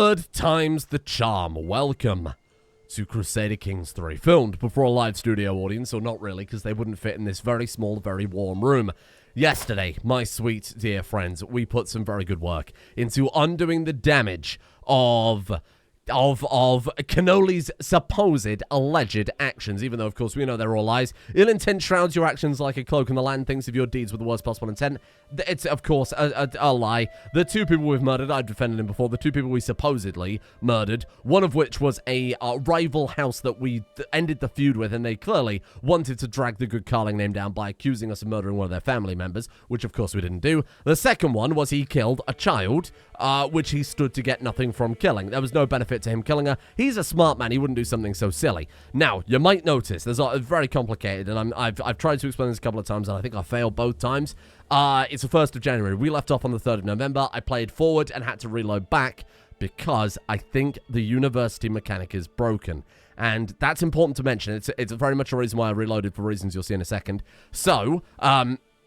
Third time's the charm. Welcome to Crusader Kings 3. Filmed before a live studio audience, or not really, because they wouldn't fit in this very small, very warm room. Yesterday, my sweet dear friends, we put some very good work into undoing the damage of Cannoli's supposed alleged actions, even though, of course, we know they're all lies. Ill intent shrouds your actions like a cloak, and the land thinks of your deeds with the worst possible intent. It's, of course, a lie. The two people we've murdered, I've defended him before, the two people we supposedly murdered, one of which was a rival house that we ended the feud with, and they clearly wanted to drag the good Karling name down by accusing us of murdering one of their family members, which, of course, we didn't do. The second one was he killed a child, which he stood to get nothing from killing. There was no benefit to him killing her. He's a smart man. He wouldn't do something so silly. Now, you might notice, it's very complicated, and I've tried to explain this a couple of times, and I think I failed both times. It's the 1st of January. We left off on the 3rd of November. I played forward and had to reload back because I think the university mechanic is broken. And that's important to mention. It's very much a reason why I reloaded, for reasons you'll see in a second. So,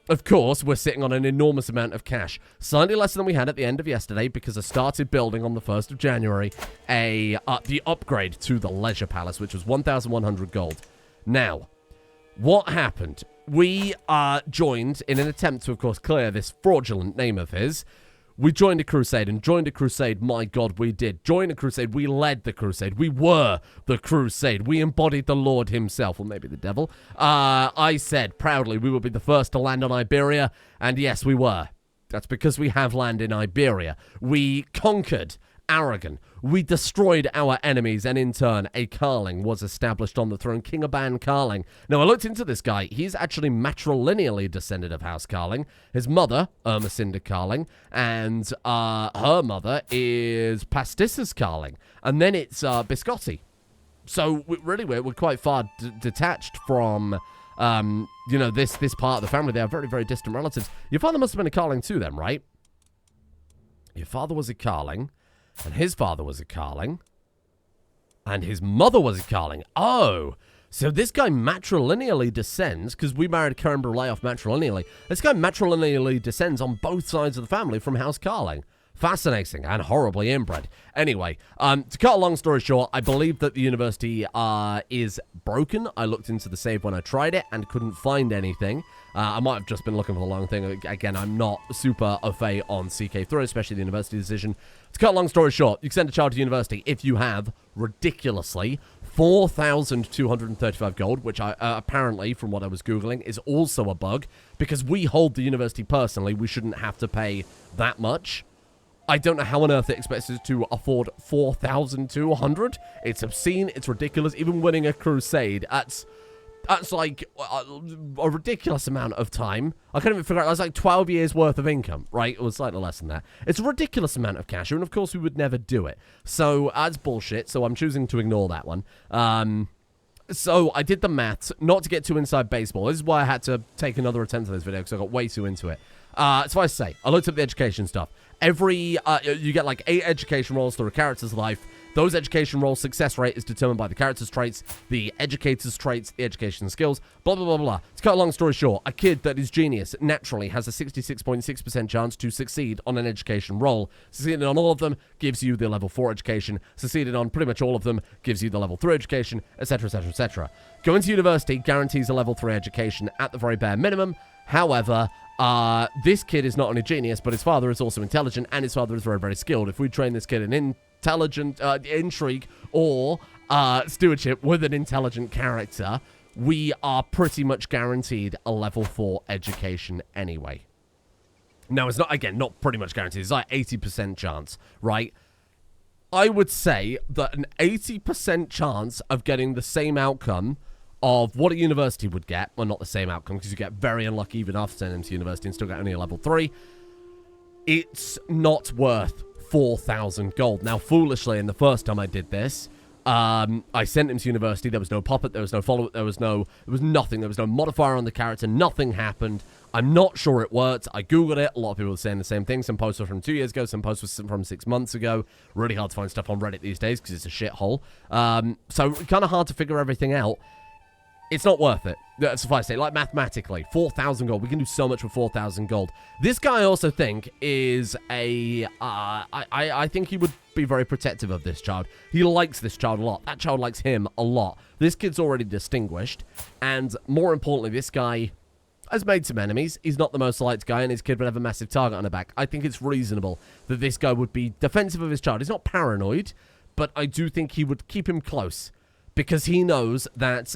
of course, we're sitting on an enormous amount of cash. Slightly less than we had at the end of yesterday because I started building on the 1st of January the upgrade to the Leisure Palace, which was 1,100 gold. Now, what happened? We joined in an attempt to, of course, clear this fraudulent name of his. We joined a crusade, and joined a crusade, my God, we did. Join a crusade, we led the crusade. We were the crusade. We embodied the Lord himself, or maybe the devil. I said proudly we would be the first to land on Iberia, and yes, we were. That's because we have land in Iberia. We conquered Aragon. We destroyed our enemies, and in turn, a Karling was established on the throne, King Aban Karling. Now, I looked into this guy. He's actually matrilineally descended of House Karling. His mother, Ermesinda Karling, and her mother is Pastissus Karling, and then it's Biscotti. So, we're quite far detached from, this part of the family. They are very, very distant relatives. Your father must have been a Karling too, then, right? Your father was a Karling. And his father was a Karling. And his mother was a Karling. Oh, so this guy matrilineally descends, because we married Karen Brulee off matrilineally. This guy matrilineally descends on both sides of the family from House Karling. Fascinating and horribly inbred. Anyway, to cut a long story short, I believe that the university is broken. I looked into the save when I tried it and couldn't find anything. I might have just been looking for the long thing. Again, I'm not super au fait on CK3, especially the university decision. To cut a long story short, you can send a child to university if you have, ridiculously, 4,235 gold, which I apparently, from what I was Googling, is also a bug, because we hold the university personally. We shouldn't have to pay that much. I don't know how on earth it expects us to afford 4,200. It's obscene. It's ridiculous. Even winning a crusade, that's like a ridiculous amount of time. I can't even figure out. That's like 12 years worth of income, right? It was slightly less than that. It's a ridiculous amount of cash, and of course we would never do it. So that's bullshit. So I'm choosing to ignore that one. So I did the maths, not to get too inside baseball. This is why I had to take another attempt at this video, because I got way too into it. So I say, I looked up the education stuff. You get like 8 education rolls through a character's life. Those education rolls' success rate is determined by the character's traits, the educator's traits, the education skills, blah, blah, blah, blah. To cut a long story short, a kid that is genius naturally has a 66.6% chance to succeed on an education roll. Succeeding on all of them gives you the level 4 education. Succeeding on pretty much all of them gives you the level 3 education, etc., etc., etc. Going to university guarantees a level 3 education at the very bare minimum. However, this kid is not only genius, but his father is also intelligent, and his father is very, very skilled. If we train this kid in intelligent intrigue or stewardship with an intelligent character, we are pretty much guaranteed a level 4 education anyway. Now, it's not, again, not pretty much guaranteed. It's like 80% chance, right? I would say that an 80% chance of getting the same outcome of what a university would get, well, not the same outcome, because you get very unlucky even after sending them to university and still get only a level 3, it's not worth 4,000 gold. Now, foolishly, in the first time I did this, I sent him to university. There was no puppet, there was no follow-up, there was nothing. There was no modifier on the character. Nothing happened. I'm not sure it worked. I googled it. A lot of people were saying the same thing. Some posts were from 2 years ago. Some posts were from 6 months ago. Really hard to find stuff on Reddit these days because it's a shithole. So kind of hard to figure everything out. It's not worth it. Suffice to say, like mathematically, 4,000 gold. We can do so much with 4,000 gold. This guy I also think is a... I think he would be very protective of this child. He likes this child a lot. That child likes him a lot. This kid's already distinguished. And more importantly, this guy has made some enemies. He's not the most liked guy, and his kid would have a massive target on her back. I think it's reasonable that this guy would be defensive of his child. He's not paranoid, but I do think he would keep him close. Because he knows that,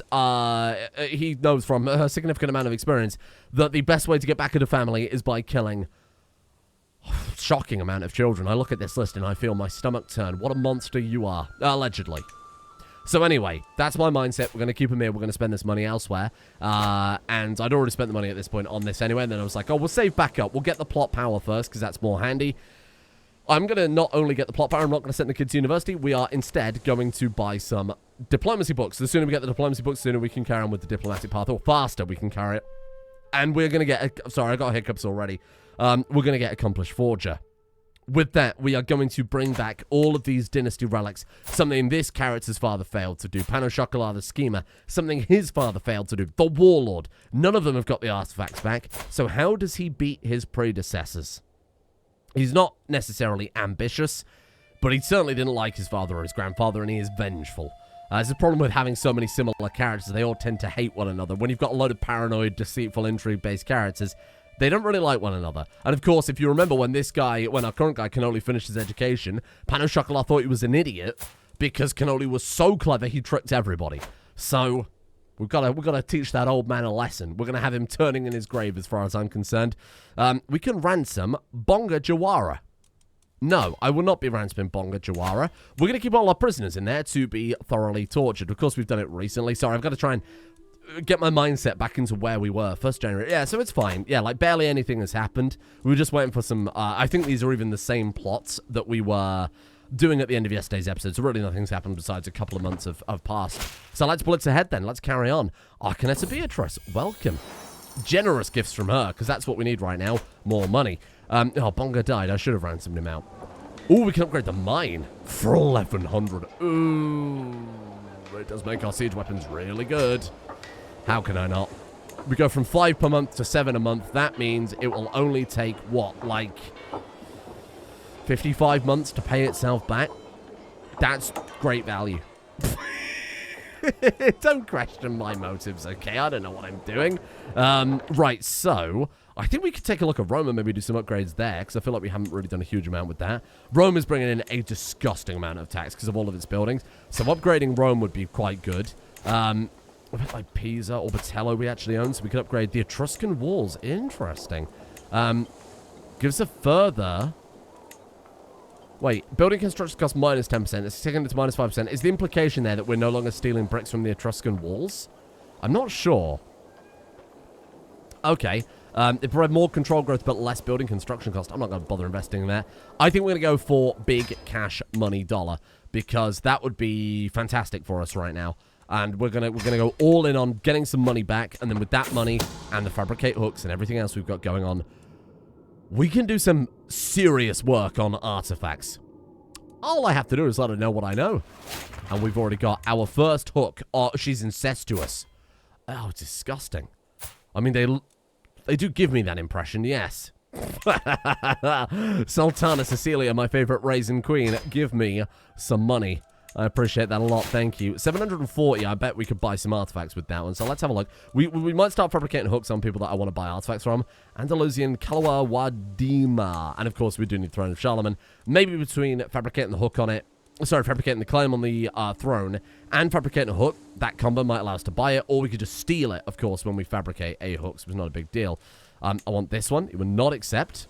he knows from a significant amount of experience that the best way to get back at a family is by killing shocking amount of children. I look at this list and I feel my stomach turn. What a monster you are. Allegedly. So anyway, that's my mindset. We're going to keep him here. We're going to spend this money elsewhere. And I'd already spent the money at this point on this anyway. And then I was like, oh, we'll save back up. We'll get the plot power first because that's more handy. I'm going to not only get the plot power, I'm not going to send the kids to university. We are instead going to buy some diplomacy books. The sooner we get the diplomacy books, the sooner we can carry on with the diplomatic path, or faster we can carry it. And we're going to get... sorry, I got hiccups already. We're going to get Accomplished Forger. With that, we are going to bring back all of these dynasty relics, something this character's father failed to do. Pano Chocolat, the schemer, something his father failed to do. The warlord. None of them have got the artifacts back. So how does he beat his predecessors? He's not necessarily ambitious, but he certainly didn't like his father or his grandfather, and he is vengeful. There's a problem with having so many similar characters. They all tend to hate one another. When you've got a load of paranoid, deceitful, intrigue-based characters, they don't really like one another. And of course, if you remember when our current guy, Cannoli, finished his education, Pano Chocolat thought he was an idiot because Cannoli was so clever he tricked everybody. So... We've got to teach that old man a lesson. We're going to have him turning in his grave as far as I'm concerned. We can ransom Bonga Jawara. No, I will not be ransoming Bonga Jawara. We're going to keep all our prisoners in there to be thoroughly tortured. Of course, we've done it recently. Sorry, I've got to try and get my mindset back into where we were. 1st January. Yeah, so it's fine. Yeah, like barely anything has happened. We were just waiting for some... I think these are even the same plots that we were... doing at the end of yesterday's episode, so really nothing's happened besides a couple of months have passed. So let's blitz ahead then. Let's carry on. Arcanessa Beatrice, welcome. Generous gifts from her, because that's what we need right now. More money. Oh, Bonga died. I should have ransomed him out. Ooh, we can upgrade the mine for 1,100. Ooh, it does make our siege weapons really good. How can I not? We go from 5 per month to 7 a month. That means it will only take, what, like... 55 months to pay itself back. That's great value. Don't question my motives, okay? I don't know what I'm doing. Right, so I think we could take a look at Rome and maybe do some upgrades there, because I feel like we haven't really done a huge amount with that. Rome is bringing in a disgusting amount of tax because of all of its buildings. So upgrading Rome would be quite good. A bit like Pisa or Batello we actually own, so we could upgrade the Etruscan walls. Interesting. Gives a further... Wait, building construction costs minus 10%. It's taken it to minus 5%. Is the implication there that we're no longer stealing bricks from the Etruscan walls? I'm not sure. Okay. It provides more control growth but less building construction cost. I'm not going to bother investing in that. I think we're going to go for big cash money dollar because that would be fantastic for us right now. And we're gonna go all in on getting some money back, and then with that money and the fabricate hooks and everything else we've got going on, we can do some serious work on artifacts. All I have to do is let her know what I know. And we've already got our first hook. Oh, she's incestuous. Oh, disgusting. I mean, they do give me that impression, yes. Sultana Cecilia, my favorite raisin queen, give me some money. I appreciate that a lot, thank you. 740, I bet we could buy some artifacts with that one. So let's have a look. We might start fabricating hooks on people that I want to buy artifacts from. Andalusian Kalawa Wadima. And of course, we do need Throne of Charlemagne. Maybe between fabricating the hook on it, fabricating the claim on the throne and fabricating a hook, that combo might allow us to buy it, or we could just steal it, of course, when we fabricate a hook, so it's not a big deal. I want this one. It will not accept.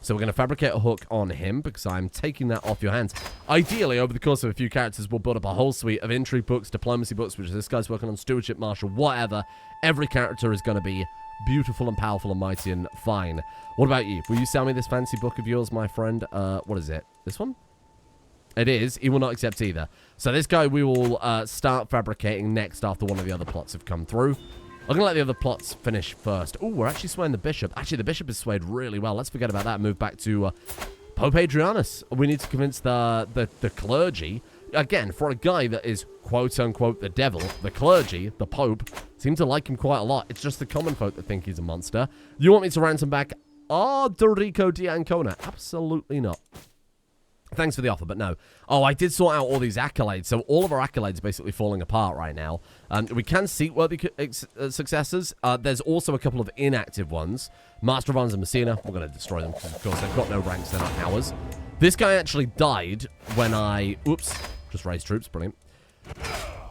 So we're going to fabricate a hook on him because I'm taking that off your hands. Ideally, over the course of a few characters, we'll build up a whole suite of intrigue books, diplomacy books, which this guy's working on, stewardship, marshal, whatever. Every character is going to be beautiful and powerful and mighty and fine. What about you? Will you sell me this fancy book of yours, my friend? What is it? This one? It is. He will not accept either. So this guy we will start fabricating next after one of the other plots have come through. I'm going to let the other plots finish first. Oh, we're actually swaying the bishop. Actually, the bishop is swayed really well. Let's forget about that and move back to Pope Adrianus. We need to convince the clergy. again, for a guy that is quote-unquote the devil, the clergy, the Pope, seem to like him quite a lot. It's just the common folk that think he's a monster. You want me to ransom back Ardorico di Ancona? Absolutely not. Thanks for the offer, but no. Oh, I did sort out all these accolades. So all of our accolades are basically falling apart right now. We can seat worthy successors. There's also a couple of inactive ones. Master of Arms and Messina. We're going to destroy them because, of course, they've got no ranks. They're not ours. This guy actually died when I... Oops. Just raised troops. Brilliant.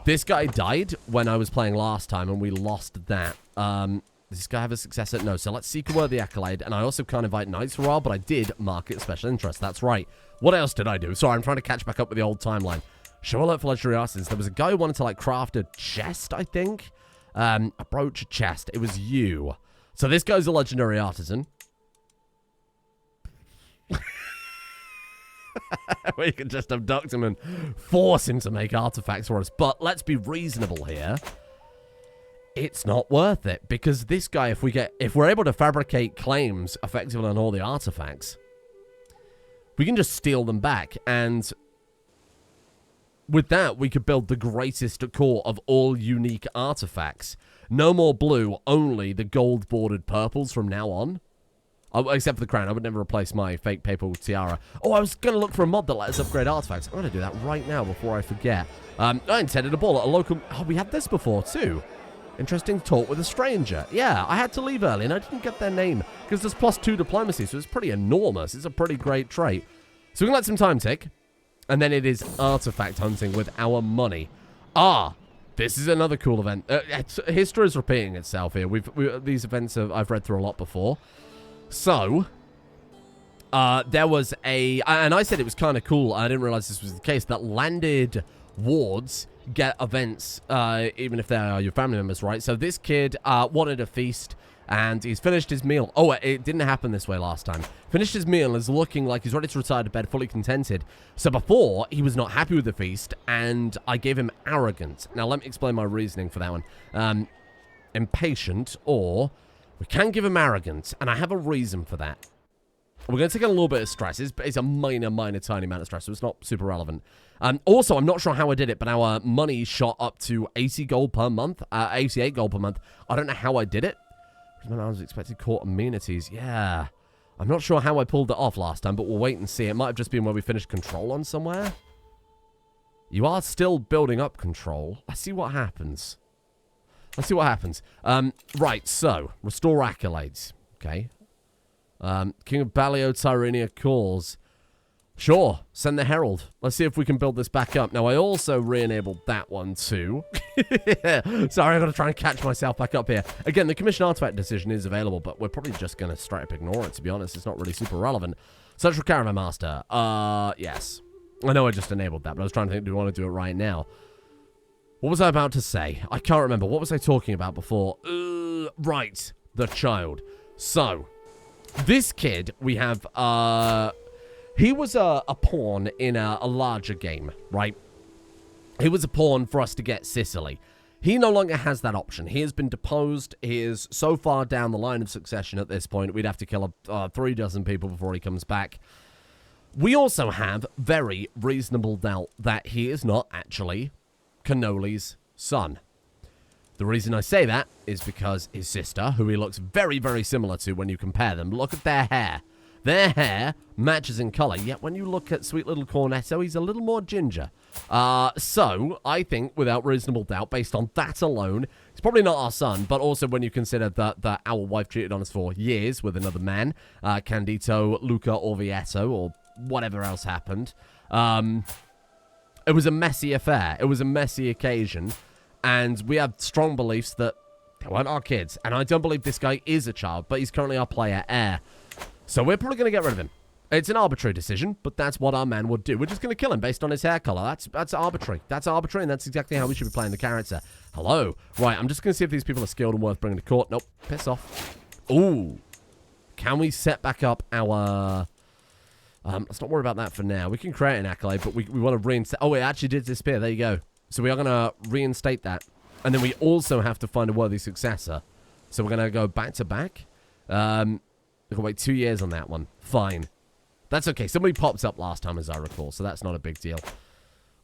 This guy died when I was playing last time, and we lost that. Does this guy have a successor? No. So let's seek a worthy accolade. And I also can't invite knights for a while, but I did mark it special interest. That's right. What else did I do? Sorry, I'm trying to catch back up with the old timeline. Show alert for legendary artisans. There was a guy who wanted to, like, craft a chest, I think. A brooch, a chest. It was you. So this guy's a legendary artisan. We can just abduct him and force him to make artifacts for us. But let's be reasonable here. It's not worth it, because this guy, if we're able to fabricate claims effectively on all the artifacts, we can just steal them back, and with that, we could build the greatest core of all unique artifacts. No more blue, only the gold-bordered purples from now on. Oh, except for the crown. I would never replace my fake papal tiara. Oh, I was going to look for a mod that let us upgrade artifacts. I'm going to do that right now before I forget. I intended a ball at a local... Oh, we had this before, too. Interesting talk with a stranger. Yeah, I had to leave early, and I didn't get their name, because there's +2 diplomacy, so it's pretty enormous. It's a pretty great trait. So we can let some time tick, and then it is artifact hunting with our money. Ah, this is another cool event. History is repeating itself here. These events I've read through a lot before. So, there was and I said it was kind of cool, I didn't realize this was the case, that landed wards get events, even if they are your family members, right? So this kid wanted a feast, and he's finished his meal. Oh, it didn't happen this way last time. Finished his meal, is looking like he's ready to retire to bed, fully contented. So before, he was not happy with the feast, and I gave him arrogant. Now, let me explain my reasoning for that one. Impatient, or we can give him arrogant, and I have a reason for that. We're going to take a little bit of stress. It's a minor, tiny amount of stress, so it's not super relevant. Also, I'm not sure how I did it, but our money shot up to 80 gold per month, 88 gold per month. I don't know how I did it. I was expecting court amenities. Yeah. I'm not sure how I pulled it off last time, but we'll wait and see. It might have just been where we finished control on somewhere. You are still building up control. Let's see what happens. Let's see what happens. Right, so, restore accolades. Okay. King of Baguette Karling calls. Sure, send the Herald. Let's see if we can build this back up. Now, I also re-enabled that one too. Sorry, I've got to try and catch myself back up here. Again, the commission artifact decision is available, but we're probably just going to straight up ignore it, to be honest. It's not really super relevant. Search for Caravan Master. Yes. I know I just enabled that, but I was trying to think, do we want to do it right now? What was I about to say? I can't remember. What was I talking about before? Right. The child. So, this kid, we have, he was a pawn in a larger game, right? He was a pawn for us to get Sicily. He no longer has that option. He has been deposed. He is so far down the line of succession at this point, we'd have to kill 3 dozen people before he comes back. We also have very reasonable doubt that he is not actually Cannoli's son. The reason I say that is because his sister, who he looks very, very similar to when you compare them, look at their hair. Their hair matches in color, yet when you look at sweet little Cornetto, he's a little more ginger. So, I think, without reasonable doubt, based on that alone, he's probably not our son, but also when you consider that our wife cheated on us for years with another man, Candito, Luca, Orvieto, or whatever else happened. It was a messy affair. It was a messy occasion, and we have strong beliefs that they weren't our kids, and I don't believe this guy is a child, but he's currently our player heir. So we're probably going to get rid of him. It's an arbitrary decision, but that's what our man would do. We're just going to kill him based on his hair color. That's arbitrary. That's arbitrary, and that's exactly how we should be playing the character. Hello. Right, I'm just going to see if these people are skilled and worth bringing to court. Nope. Piss off. Ooh. Can we set back up our... let's not worry about that for now. We can create an accolade, but we want to reinstate... Oh, it actually did disappear. There you go. So we are going to reinstate that. And then we also have to find a worthy successor. So we're going to go back to back. We can wait 2 years on that one. Fine. That's okay. Somebody pops up last time, as I recall, so that's not a big deal.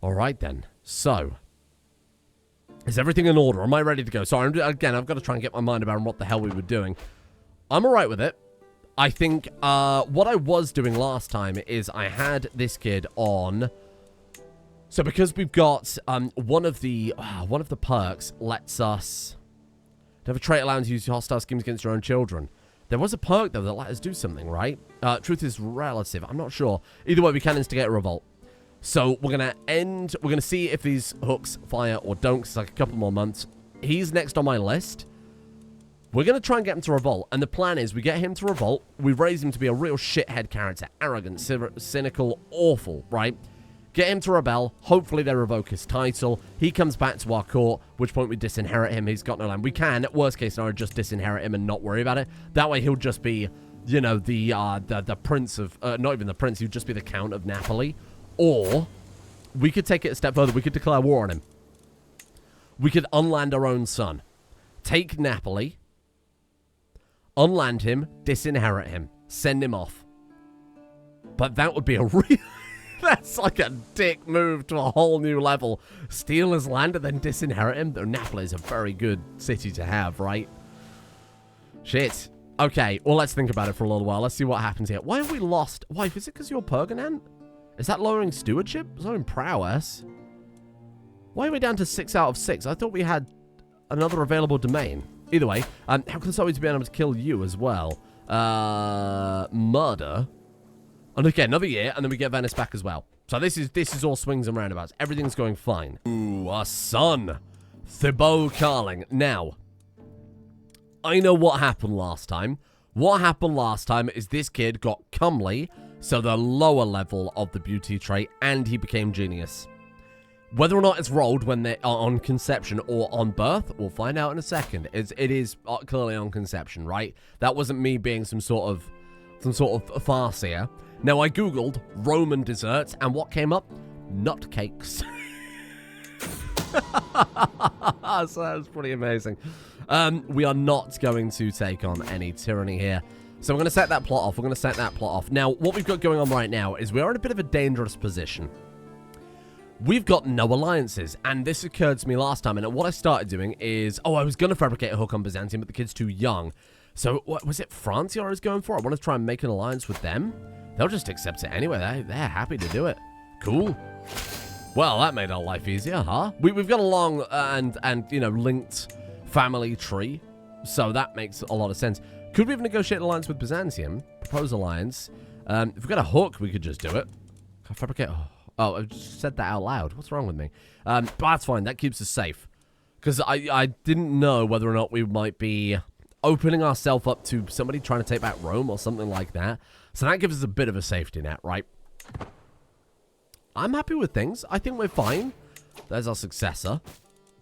All right, then. So, is everything in order? Am I ready to go? Sorry, again, I've got to try and get my mind about what the hell we were doing. I'm all right with it. I think what I was doing last time is I had this kid on. So because we've got one of the perks lets us have a trait allowing to use hostile schemes against your own children. There was a perk though that let us do something, right? Truth is relative. I'm not sure. Either way, we can instigate a revolt. So we're gonna see if these hooks fire or don't, because it's like a couple more months. He's next on my list. We're gonna try and get him to revolt, and the plan is we get him to revolt, we raise him to be a real shithead character, arrogant, cynical, awful, right? Get him to rebel, hopefully they revoke his title, he comes back to our court, at which point we disinherit him, he's got no land. We can, worst case scenario, just disinherit him and not worry about it. That way he'll just be, you know, the prince of, not even the prince, he'll just be the count of Napoli. Or, we could take it a step further. We could declare war on him. We could unland our own son. Take Napoli. Unland him. Disinherit him. Send him off. But that would be a real... That's like a dick move to a whole new level. Steal his land and then disinherit him. Though Napoli is a very good city to have, right? Shit. Okay, well, let's think about it for a little while. Let's see what happens here. Why have we lost... Wife, is it because you're Perganent? Is that lowering stewardship? It's lowering prowess. Why are we down to 6 out of 6? I thought we had another available domain. Either way, how close are we to being able to kill you as well? Murder. And okay, another year, and then we get Venice back as well. So this is all swings and roundabouts. Everything's going fine. Ooh, our son. Baguette Karling. Now, I know what happened last time. What happened last time is this kid got comely, so the lower level of the beauty trait, and he became genius. Whether or not it's rolled when they are on conception or on birth, we'll find out in a second. It is clearly on conception, right? That wasn't me being some sort of farcier. Now, I googled Roman desserts, and what came up? Nutcakes. So that was pretty amazing. We are not going to take on any tyranny here. So we're going to set that plot off. Now, what we've got going on right now is we are in a bit of a dangerous position. We've got no alliances, and this occurred to me last time, and what I started doing is... Oh, I was going to fabricate a hook on Byzantium, but the kid's too young. So, what was it Francia I was going for? I want to try and make an alliance with them. They'll just accept it anyway. They're happy to do it. Cool. Well, that made our life easier, huh? We've got a long and you know, linked family tree, so that makes a lot of sense. Could we have negotiated an alliance with Byzantium? Propose alliance. If we've got a hook, we could just do it. Can I fabricate? Oh, I just said that out loud. What's wrong with me? But that's fine. That keeps us safe. Because I didn't know whether or not we might be opening ourselves up to somebody trying to take back Rome or something like that. So that gives us a bit of a safety net, right? I'm happy with things. I think we're fine. There's our successor.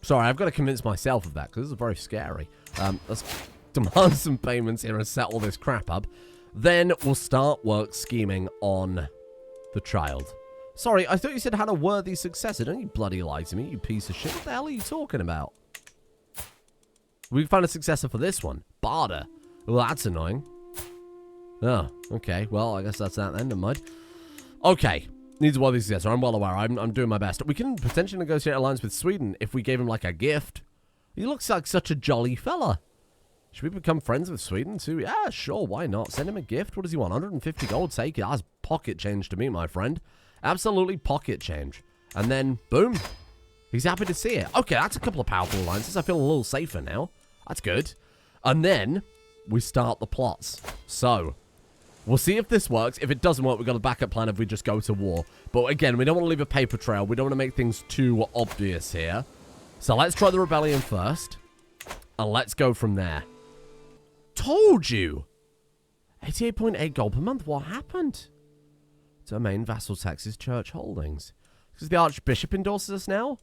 Sorry, I've got to convince myself of that because this is very scary. Let's demand some payments here and settle this crap up. Then we'll start work scheming on the child. Sorry, I thought you said had a worthy successor. Don't you bloody lie to me, you piece of shit. What the hell are you talking about? We found a successor for this one. Barda. Well, that's annoying. Oh, okay. Well, I guess that's that then. Never mind. Okay. Needs a worthy successor. I'm well aware. I'm doing my best. We can potentially negotiate an alliance with Sweden if we gave him, like, a gift. He looks like such a jolly fella. Should we become friends with Sweden, too? Yeah, sure. Why not? Send him a gift. What does he want? 150 gold? Take it. That's pocket change to me, my friend. Absolutely pocket change. And then, boom. He's happy to see it. Okay, that's a couple of powerful alliances. I feel a little safer now. That's good. And then, we start the plots. So, we'll see if this works. If it doesn't work, we've got a backup plan if we just go to war. But again, we don't want to leave a paper trail. We don't want to make things too obvious here. So let's try the rebellion first. And let's go from there. Told you! 88.8 gold per month. What happened? Domain, vassal taxes, church holdings. Because the Archbishop endorses us now?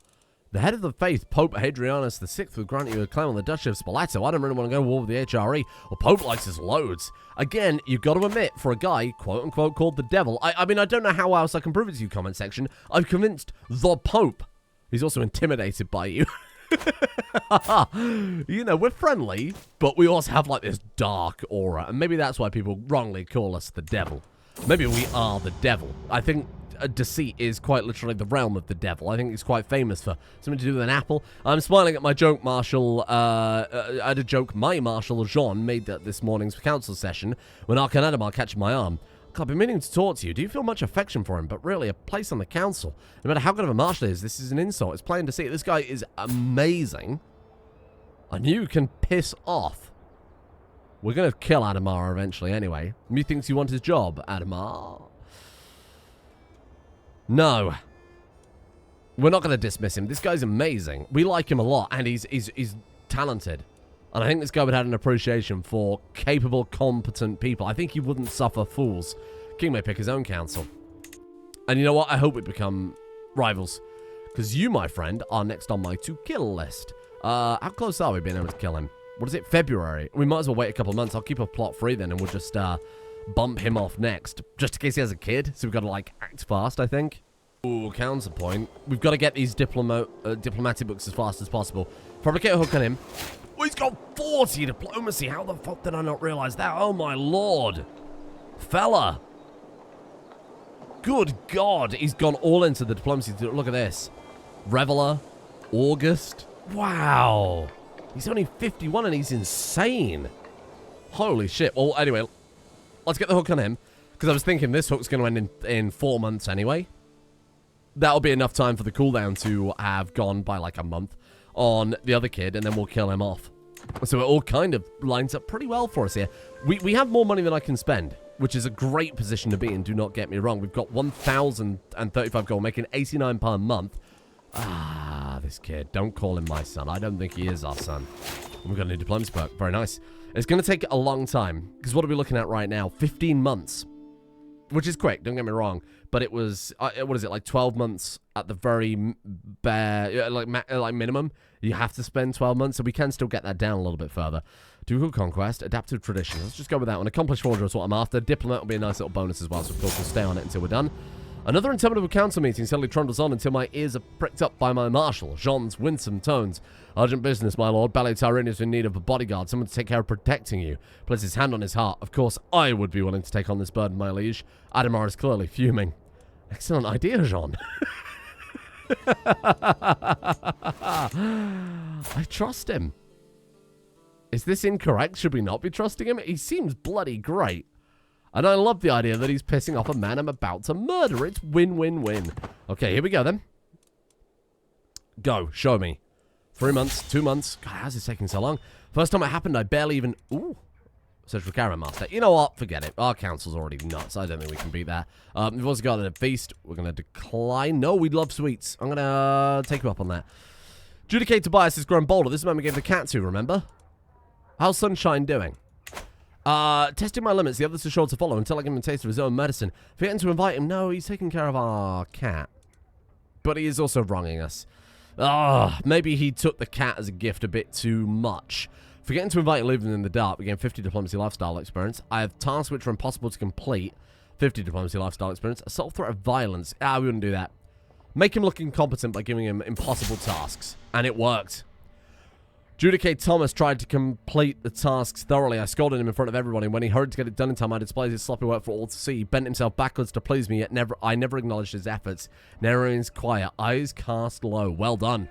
The head of the faith, Pope Hadrianus VI, will grant you a claim on the Duchy of Spoleto. I don't really want to go to war with the HRE. Well, Pope likes his loads. Again, you've got to admit, for a guy, quote-unquote, called the devil, I mean, I don't know how else I can prove it to you, comment section. I've convinced the Pope. He's also intimidated by you. You know, we're friendly, but we also have, like, this dark aura. And maybe that's why people wrongly call us the devil. Maybe we are the devil. I think deceit is quite literally the realm of the devil. I think he's quite famous for something to do with an apple. I'm smiling at my joke, Marshal. I had a joke my Marshal Jean made at this morning's council session when Arcanadamar catching my arm. I've been meaning to talk to you. Do you feel much affection for him? But really, a place on the council. No matter how good of a marshal he is, this is an insult. It's plain to see. This guy is amazing. And you can piss off. We're going to kill Adamar eventually anyway. Methinks you want his job, Adamar? No. We're not going to dismiss him. This guy's amazing. We like him a lot, and he's talented. And I think this guy would have an appreciation for capable, competent people. I think he wouldn't suffer fools. King may pick his own council. And you know what? I hope we become rivals. Because you, my friend, are next on my to-kill list. How close are we being able to kill him? What is it? February. We might as well wait a couple of months. I'll keep a plot free then, and we'll just bump him off next. Just in case he has a kid. So we've got to, like, act fast, I think. Ooh, counterpoint. We've got to get these diplomatic books as fast as possible. Fabricate a hook on him. Oh, he's got 40 diplomacy. How the fuck did I not realize that? Oh, my lord. Fella. Good God. He's gone all into the diplomacy. Look at this. Reveler. August. Wow. He's only 51 and he's insane. Holy shit. Well, anyway, let's get the hook on him. Because I was thinking this hook's going to end in 4 months anyway. That'll be enough time for the cooldown to have gone by like a month on the other kid, and then we'll kill him off. So it all kind of lines up pretty well for us here. We have more money than I can spend, which is a great position to be in, do not get me wrong. We've got 1,035 gold, making 89 per month. Ah, this kid. Don't call him my son. I don't think he is our son. We've got a new diplomacy perk. Very nice. It's going to take a long time, because what are we looking at right now? 15 months. Which is quick, don't get me wrong. But it was, what is it, like 12 months at the very bare, like minimum. You have to spend 12 months, so we can still get that down a little bit further. Ducal Conquest, Adaptive Tradition. Let's just go with that one. Accomplished Forger is what I'm after. Diplomat will be a nice little bonus as well, so of course we'll stay on it until we're done. Another interminable council meeting suddenly trundles on until my ears are pricked up by my marshal, Jean's winsome tones. Urgent business, my lord. Baguette Karling is in need of a bodyguard, someone to take care of protecting you. Places his hand on his heart. Of course, I would be willing to take on this burden, my liege. Adamar is clearly fuming. Excellent idea, Jean. I trust him. Is this incorrect? Should we not be trusting him? He seems bloody great. And I love the idea that he's pissing off a man I'm about to murder. It's win-win-win. Okay, here we go then. Go, show me. 3 months, 2 months. God, how's this taking so long? First time it happened, I barely even... Ooh. Search for Treasury Master. You know what? Forget it. Our council's already nuts. I don't think we can beat that. We've also got a feast. We're going to decline. No, we love sweets. I'm going to take you up on that. Judicate Tobias has grown bolder. This man we gave the cat to, remember? How's Sunshine doing? Testing my limits. The others are sure to follow until I give him a taste of his own medicine. Forgetting to invite him. No, he's taking care of our cat. But he is also wronging us. Maybe he took the cat as a gift a bit too much. Forgetting to invite and leave him in the dark. We gain 50 diplomacy lifestyle experience. I have tasks which are impossible to complete. 50 diplomacy lifestyle experience. Assault threat of violence. We wouldn't do that. Make him look incompetent by giving him impossible tasks. And it worked. Judicate Thomas tried to complete the tasks thoroughly. I scolded him in front of everyone, and when he hurried to get it done in time, I displayed his sloppy work for all to see. He bent himself backwards to please me, yet I never acknowledged his efforts. Now remains quiet, eyes cast low. Well done.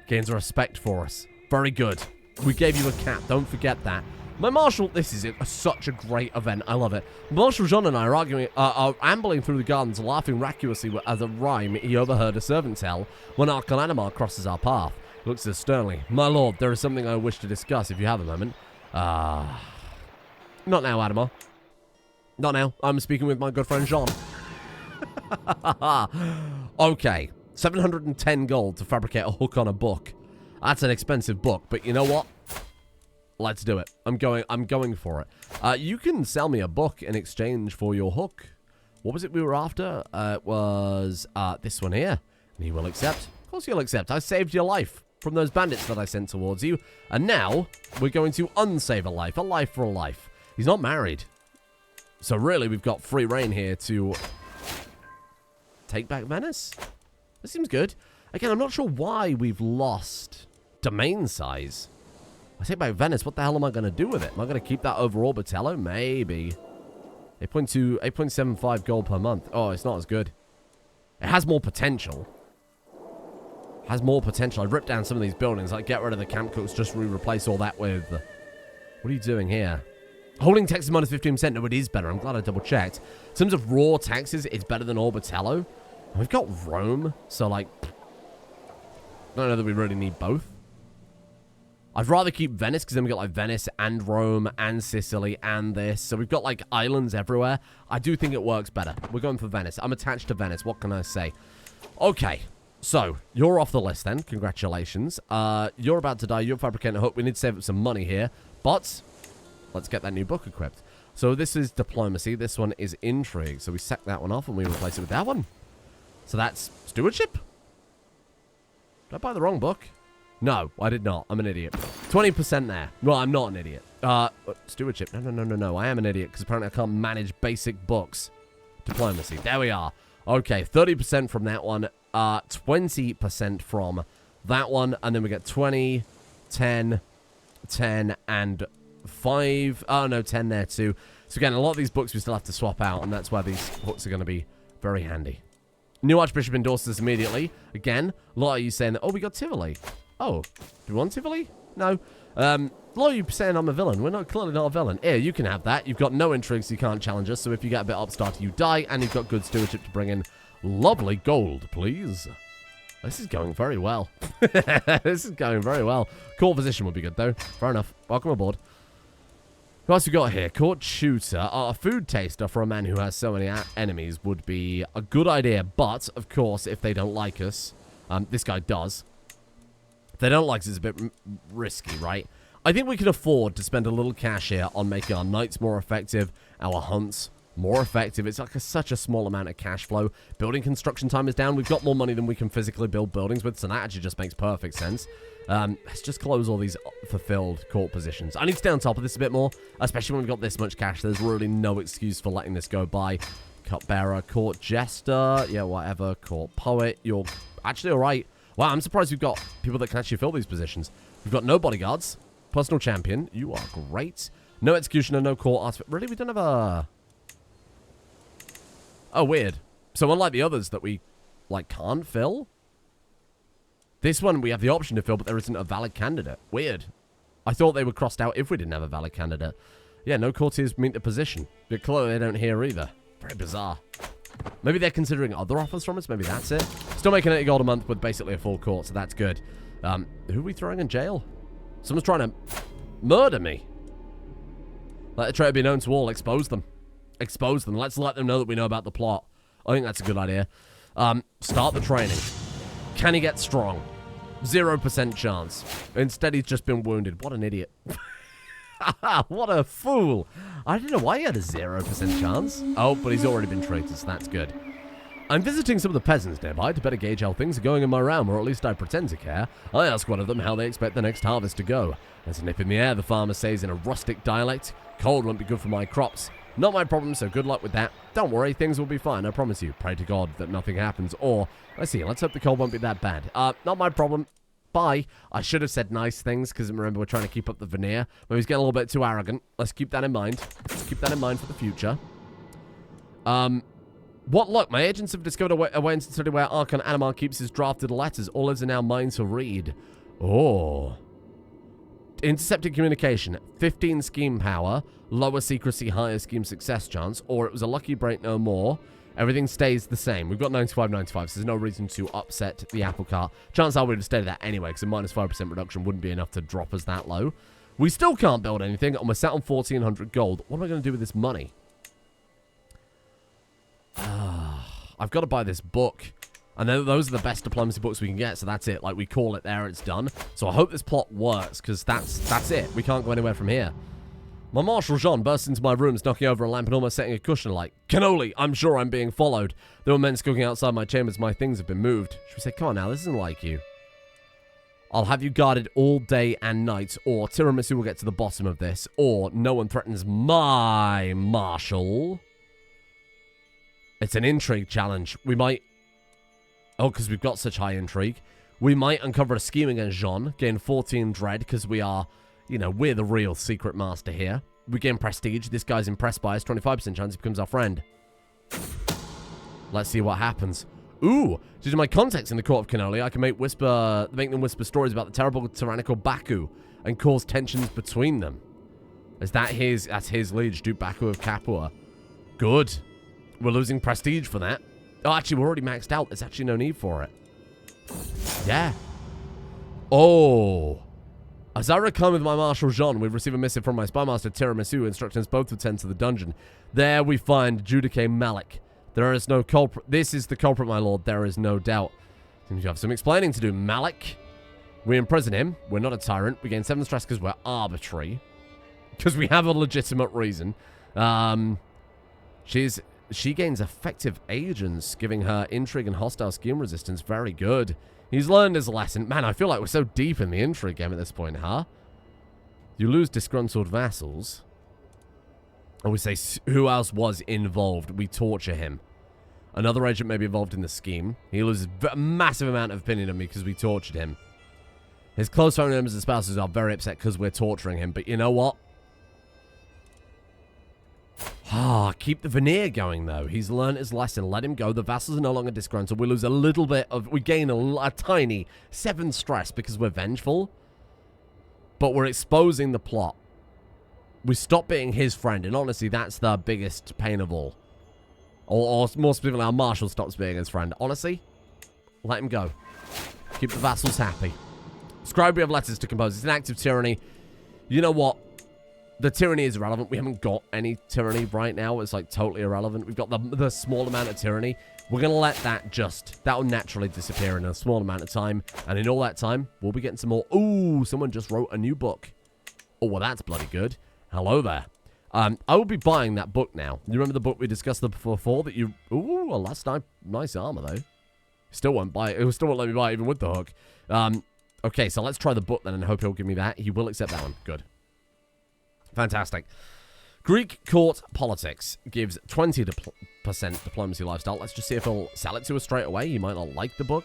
Gains respect for us. Very good. We gave you a cat. Don't forget that. My Marshal, this is such a great event. I love it. Marshal Jean and I are ambling through the gardens, laughing raucously as a rhyme he overheard a servant tell when Arcanadamar crosses our path. Looks at us sternly. My lord, there is something I wish to discuss if you have a moment. Not now, Adamar. Not now. I'm speaking with my good friend Jean. Okay. 710 gold to fabricate a hook on a book. That's an expensive book, but you know what? Let's do it. I'm going for it. You can sell me a book in exchange for your hook. What was it we were after? It was this one here. And he will accept. Of course he'll accept. I saved your life from those bandits that I sent towards you. And now we're going to unsave a life for a life. He's not married. So really, we've got free reign here to take back Venice. That seems good. Again, I'm not sure why we've lost domain size. I take back Venice. What the hell am I going to do with it? Am I going to keep that over Orbitello? Maybe. 8.2, 8.75 gold per month. Oh, it's not as good. It has more potential. Has more potential. I ripped down some of these buildings. Like, get rid of the camp cooks, just replace all that with... What are you doing here? Holding taxes minus 15%. No, it is better. I'm glad I double-checked. In terms of raw taxes, it's better than Orbitello. And we've got Rome, so, like... I don't know that we really need both. I'd rather keep Venice, because then we got, like, Venice and Rome and Sicily and this. So we've got, like, islands everywhere. I do think it works better. We're going for Venice. I'm attached to Venice. What can I say? Okay. So, you're off the list then. Congratulations. You're about to die. You're fabricating a hook. We need to save up some money here. But, let's get that new book equipped. So, this is diplomacy. This one is intrigue. So, we sack that one off and we replace it with that one. So, that's stewardship. Did I buy the wrong book? No, I did not. I'm an idiot. 20% there. Well, I'm not an idiot. Stewardship. No. I am an idiot because apparently I can't manage basic books. Diplomacy. There we are. Okay, 30% from that one. 20% from that one. And then we get 20, 10, 10, and 5. Oh, no, 10 there too. So again, a lot of these books we still have to swap out, and that's why these hooks are going to be very handy. New Archbishop endorses this immediately. Again, a lot of you saying that, oh, we got Tivoli. Oh, do we want Tivoli? No. A lot of you saying I'm a villain. We're not clearly not a villain. Here, you can have that. You've got no intrigues, so you can't challenge us. So if you get a bit upstart, you die, and you've got good stewardship to bring in. Lovely gold, please. This is going very well. This is going very well. Court position would be good, though. Fair enough. Welcome aboard. Who else we got here? Court tutor. A food taster for a man who has so many enemies would be a good idea. But, of course, if they don't like us, this guy does. If they don't like us, it's a bit risky, right? I think we can afford to spend a little cash here on making our knights more effective, our hunts more effective. It's like such a small amount of cash flow. Building construction time is down. We've got more money than we can physically build buildings with, so that actually just makes perfect sense. Let's just close all these fulfilled court positions. I need to stay on top of this a bit more, especially when we've got this much cash. There's really no excuse for letting this go by. Cupbearer, court jester, yeah, whatever. Court poet, you're actually all right. Wow, I'm surprised we've got people that can actually fill these positions. We've got no bodyguards. Personal champion, you are great. No executioner, no court artifact. Really, we don't have a... Oh, weird. So unlike the others that we, like, can't fill, this one we have the option to fill, but there isn't a valid candidate. Weird. I thought they were crossed out if we didn't have a valid candidate. Yeah, no courtiers meet the position. But clearly they don't here either. Very bizarre. Maybe they're considering other offers from us. Maybe that's it. Still making 80 gold a month with basically a full court, so that's good. Who are we throwing in jail? Someone's trying to murder me. Let the traitor be known to all. Expose them. Expose them. Let's let them know that we know about the plot. I think that's a good idea. Start the training. Can he get strong? 0% chance. Instead, he's just been wounded. What an idiot. What a fool. I don't know why he had a 0% chance. Oh, but he's already been treated, so that's good. I'm visiting some of the peasants nearby to better gauge how things are going in my realm, or at least I pretend to care. I ask one of them how they expect the next harvest to go. There's a nip in the air, the farmer says in a rustic dialect. Cold won't be good for my crops. Not my problem, so good luck with that. Don't worry, things will be fine, I promise you. Pray to God that nothing happens. Or, let's see, let's hope the cold won't be that bad. Not my problem. Bye. I should have said nice things, because remember, we're trying to keep up the veneer. Maybe he's getting a little bit too arrogant. Let's keep that in mind. Let's keep that in mind for the future. What luck? My agents have discovered a way into study where Archon Animar keeps his drafted letters. All lives in our mind to read. Oh. Intercepted communication. 15 scheme power. Lower secrecy, higher scheme success chance. Or it was a lucky break, no more. Everything stays the same. We've got 95-95, so there's no reason to upset the apple cart. Chances are we'd have stayed at that anyway, because a minus 5% reduction wouldn't be enough to drop us that low. We still can't build anything, and we're sat on 1,400 gold. What am I going to do with this money? I've got to buy this book. And those are the best diplomacy books we can get, so that's it. Like, we call it there, it's done. So I hope this plot works, because that's it. We can't go anywhere from here. My Marshal Jean burst into my rooms, knocking over a lamp and almost setting a cushion like, "Cannoli, I'm sure I'm being followed. There were men skulking outside my chambers. My things have been moved." Should we say, come on now, this isn't like you. I'll have you guarded all day and night, or Tiramisu will get to the bottom of this, or no one threatens my Marshal. It's an intrigue challenge. We might... Oh, because we've got such high intrigue. We might uncover a scheme against Jean, gain 14 dread, because we are, you know, we're the real secret master here. We gain prestige. This guy's impressed by us. 25% chance he becomes our friend. Let's see what happens. Ooh, due to my contacts in the court of Cannoli, I can make them whisper stories about the terrible tyrannical Baku and cause tensions between them. That's his liege, Duke Baku of Capua. Good. We're losing prestige for that. Oh, actually, we're already maxed out. There's actually no need for it. Yeah. Oh. As I return with my Marshal Jean, we've received a missive from my spymaster Tiramisu instructing us both to attend to the dungeon. There we find Judice Malik. There is no culprit. This is the culprit, my lord. There is no doubt. Seems you have some explaining to do, Malik. We imprison him. We're not a tyrant. We gain 7 stress because we're arbitrary. Because we have a legitimate reason. She gains effective agents, giving her intrigue and hostile scheme resistance. Very good. He's learned his lesson. Man, I feel like we're so deep in the intrigue game at this point, huh? You lose disgruntled vassals. And we say, who else was involved? We torture him. Another agent may be involved in the scheme. He loses a massive amount of opinion of me because we tortured him. His close family members and spouses are very upset because we're torturing him. But you know what? Keep the veneer going, though. He's learned his lesson. Let him go. The vassals are no longer disgruntled. We lose a little bit of... We gain a tiny 7 stress because we're vengeful. But we're exposing the plot. We stop being his friend. And honestly, that's the biggest pain of all. Or more specifically, our marshal stops being his friend. Honestly, let him go. Keep the vassals happy. Scribe, we have letters to compose. It's an act of tyranny. You know what? The tyranny is irrelevant. We haven't got any tyranny right now. It's like totally irrelevant. We've got the small amount of tyranny. We're going to let that will naturally disappear in a small amount of time. And in all that time, we'll be getting some more. Ooh, someone just wrote a new book. Oh, well, that's bloody good. Hello there. I will be buying that book now. You remember the book we discussed before that you... Ooh, well, that's nice armor, though. Still won't buy it. It still won't let me buy it even with the hook. Okay, so let's try the book then and hope he'll give me that. He will accept that one. Good. Fantastic. Greek court politics gives 20% diplomacy lifestyle. Let's just see if he'll sell it to us straight away. He might not like the book.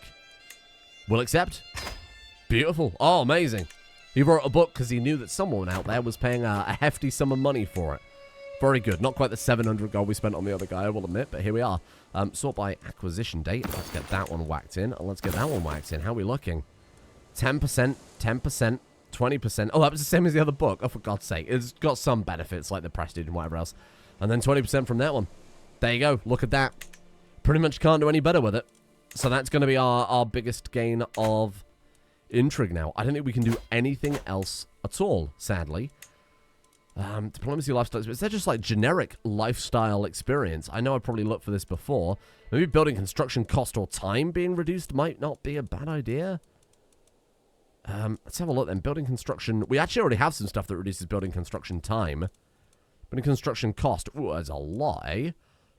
Will accept. Beautiful. Oh, amazing. He wrote a book because he knew that someone out there was paying a hefty sum of money for it. Very good. Not quite the 700 gold we spent on the other guy, I will admit, but here we are. Sort by acquisition date. Let's get that one whacked in, and let's get that one whacked in. How are we looking? 10%, 10%. 20%. Oh, that was the same as the other book. Oh, for God's sake. It's got some benefits, like the prestige and whatever else. And then 20% from that one. There you go. Look at that. Pretty much can't do any better with it. So that's going to be our biggest gain of intrigue now. I don't think we can do anything else at all, sadly. Diplomacy, lifestyle experience. They're just like generic lifestyle experience. I know I probably looked for this before. Maybe building construction cost or time being reduced might not be a bad idea. Let's have a look then. Building construction. We actually already have some stuff that reduces building construction time. Building construction cost. Ooh, that's a lot, eh?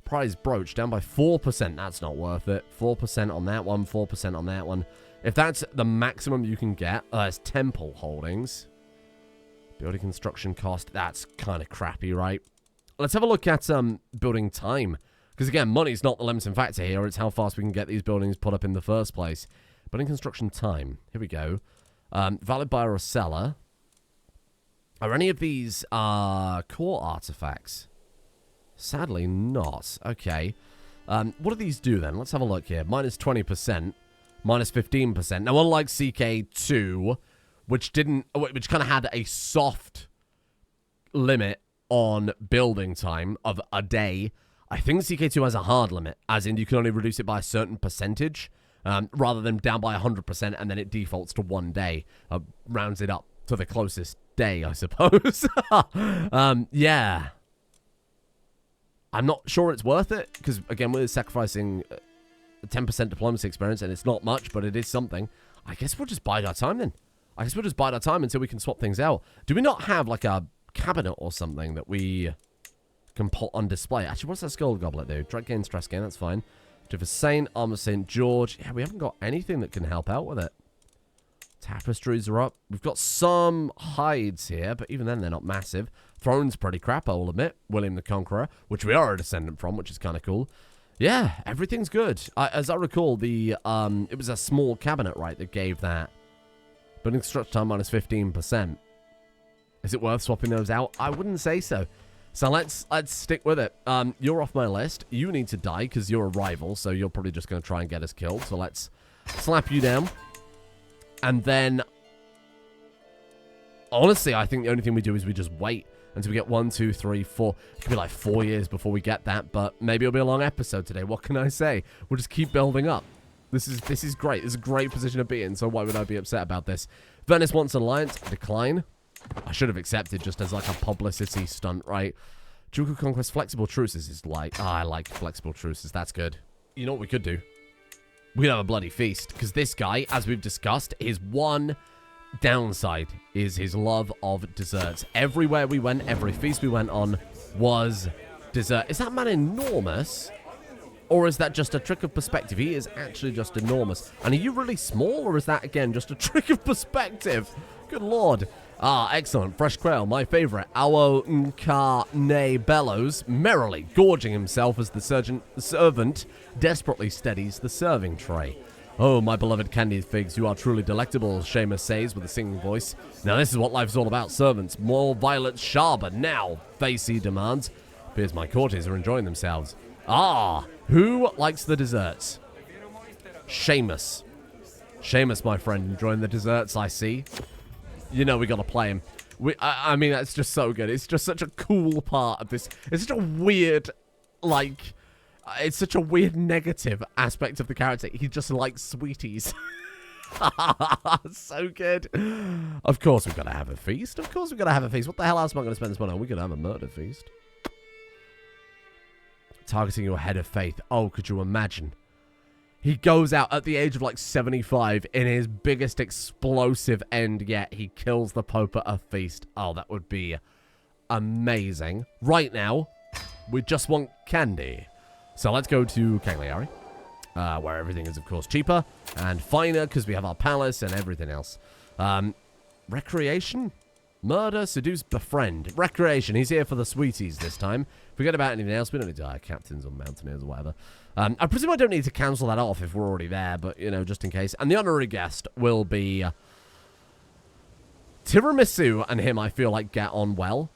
Prize brooch down by 4%. That's not worth it. 4% on that one. 4% on that one. If that's the maximum you can get, that's temple holdings. Building construction cost. That's kind of crappy, right? Let's have a look at building time. Because again, money's not the limiting factor here. It's how fast we can get these buildings put up in the first place. Building construction time. Here we go. Valid buyer or seller. Are any of these core artifacts? Sadly not. Okay. What do these do then? Let's have a look here. Minus 20%. Minus 15%. Now, unlike CK2, which kind of had a soft limit on building time of a day, I think CK2 has a hard limit, as in you can only reduce it by a certain percentage. Rather than down by 100% and then it defaults to 1 day. Rounds it up to the closest day, I suppose. Yeah. I'm not sure it's worth it, because, again, we're sacrificing 10% diplomacy experience, and it's not much, but it is something. I guess we'll just bide our time, then. I guess we'll just bide our time until we can swap things out. Do we not have, like, a cabinet or something that we can put on display? Actually, what's that skull goblet do? Drag gain, stress gain, that's fine. For Saint, Armor St. George. Yeah, we haven't got anything that can help out with it. Tapestries are up. We've got some hides here, but even then they're not massive. Throne's pretty crap, I will admit. William the Conqueror, which we are a descendant from, which is kind of cool. Yeah, everything's good. As I recall, it was a small cabinet, right, that gave that. Building construction time minus 15%. Is it worth swapping those out? I wouldn't say so. So let's stick with it. You're off my list. You need to die because you're a rival, so you're probably just going to try and get us killed. So let's slap you down. And then, honestly, I think the only thing we do is we just wait until we get 1, 2, 3, 4. It could be like 4 years before we get that, but maybe it'll be a long episode today. What can I say? We'll just keep building up. This is great. This is a great position to be in, so why would I be upset about this? Venice wants an alliance. Decline. I should have accepted just as like a publicity stunt, right? Duke of Conquest flexible truces is like... I like flexible truces. That's good. You know what we could do? We could have a bloody feast, because this guy, as we've discussed, his one downside is his love of desserts. Everywhere we went, every feast we went on was dessert. Is that man enormous? Or is that just a trick of perspective? He is actually just enormous. And are you really small, or is that, again, just a trick of perspective? Good lord. Ah, excellent. Fresh quail, my favorite. Our Ncarne bellows, merrily gorging himself as the servant desperately steadies the serving tray. Oh, my beloved candied figs, you are truly delectable, Seamus says with a singing voice. Now, this is what life's all about, servants. More violets, sharper, now, Facey demands. Appears my courtiers are enjoying themselves. Ah, who likes the desserts? Seamus. Seamus, my friend, enjoying the desserts, I see. You know we got to play him. I mean, that's just so good. It's just such a cool part of this. It's such a weird, like... It's such a weird negative aspect of the character. He just likes sweeties. So good. Of course we've got to have a feast. Of course we've got to have a feast. What the hell else am I going to spend this money on? We're going to have a murder feast. Targeting your head of faith. Oh, could you imagine? He goes out at the age of like 75 in his biggest explosive end yet. He kills the Pope at a feast. Oh, that would be amazing. Right now, we just want candy. So let's go to Cagliari, where everything is, of course, cheaper and finer because we have our palace and everything else. Recreation? Murder, seduce, befriend. Recreation. He's here for the sweeties this time. Forget about anything else. We don't need to hire captains or mountaineers or whatever. I presume I don't need to cancel that off if we're already there, but, you know, just in case. And the honorary guest will be Tiramisu, and him I feel like get on well.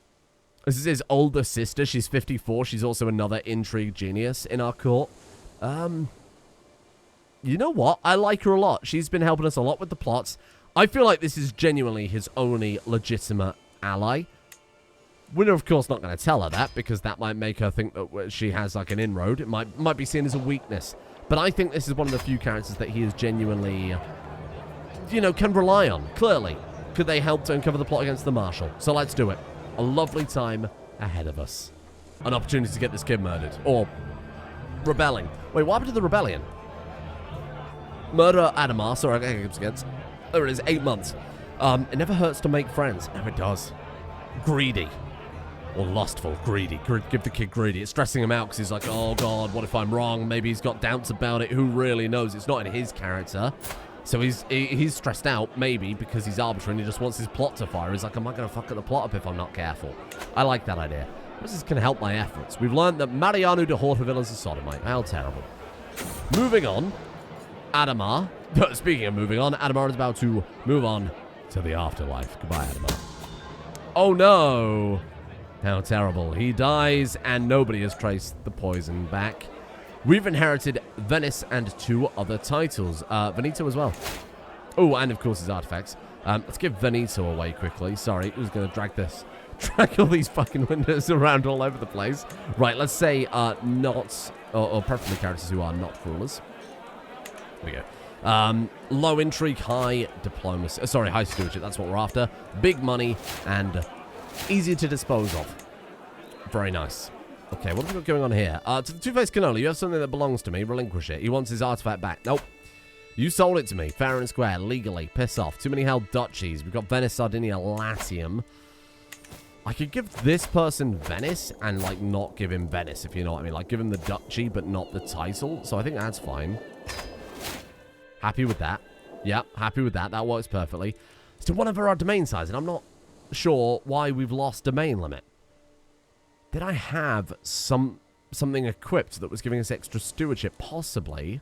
This is his older sister. She's 54. She's also another intrigue genius in our court. You know what? I like her a lot. She's been helping us a lot with the plots. I feel like this is genuinely his only legitimate ally. We're, of course, not going to tell her that, because that might make her think that she has, like, an inroad. It might be seen as a weakness. But I think this is one of the few characters that he is genuinely, you know, can rely on, clearly. Could they help to uncover the plot against the Marshal? So let's do it. A lovely time ahead of us. An opportunity to get this kid murdered. Or rebelling. Wait, what happened to the rebellion? Murder Adamar. Sorry, I keep against. There it is, 8 months. It never hurts to make friends. No, it does. Greedy. Or lustful. Greedy. Give the kid greedy. It's stressing him out because he's like, oh god, what if I'm wrong? Maybe he's got doubts about it. Who really knows? It's not in his character. So he's stressed out, maybe, because he's arbitrary and he just wants his plot to fire. He's like, am I going to fuck up the plot up if I'm not careful? I like that idea. This is going to help my efforts. We've learned that Mariano de Horteville is a sodomite. How terrible. Moving on. Adamar. Speaking of moving on, Adamar is about to move on to the afterlife. Goodbye, Adamar. Oh, no. How terrible. He dies, and nobody has traced the poison back. We've inherited Venice and 2 other titles. Veneto as well. Oh, and of course his artifacts. Let's give Veneto away quickly. Sorry, who's going to drag all these fucking windows around all over the place. Right, let's say not, or preferably characters who are not rulers. There we go. Low intrigue, high diplomacy. High stewardship. That's what we're after. Big money and easy to dispose of. Very nice. Okay, what have we got going on here? To the Two-Faced Cannoli, you have something that belongs to me. Relinquish it. He wants his artifact back. Nope. You sold it to me. Fair and square. Legally. Piss off. Too many held duchies. We've got Venice, Sardinia, Latium. I could give this person Venice and, like, not give him Venice, if you know what I mean. Like, give him the duchy, but not the title. So I think that's fine. Happy with that. Yep, happy with that. That works perfectly. So whatever our domain size, and I'm not sure why we've lost domain limit. Did I have something equipped that was giving us extra stewardship? Possibly.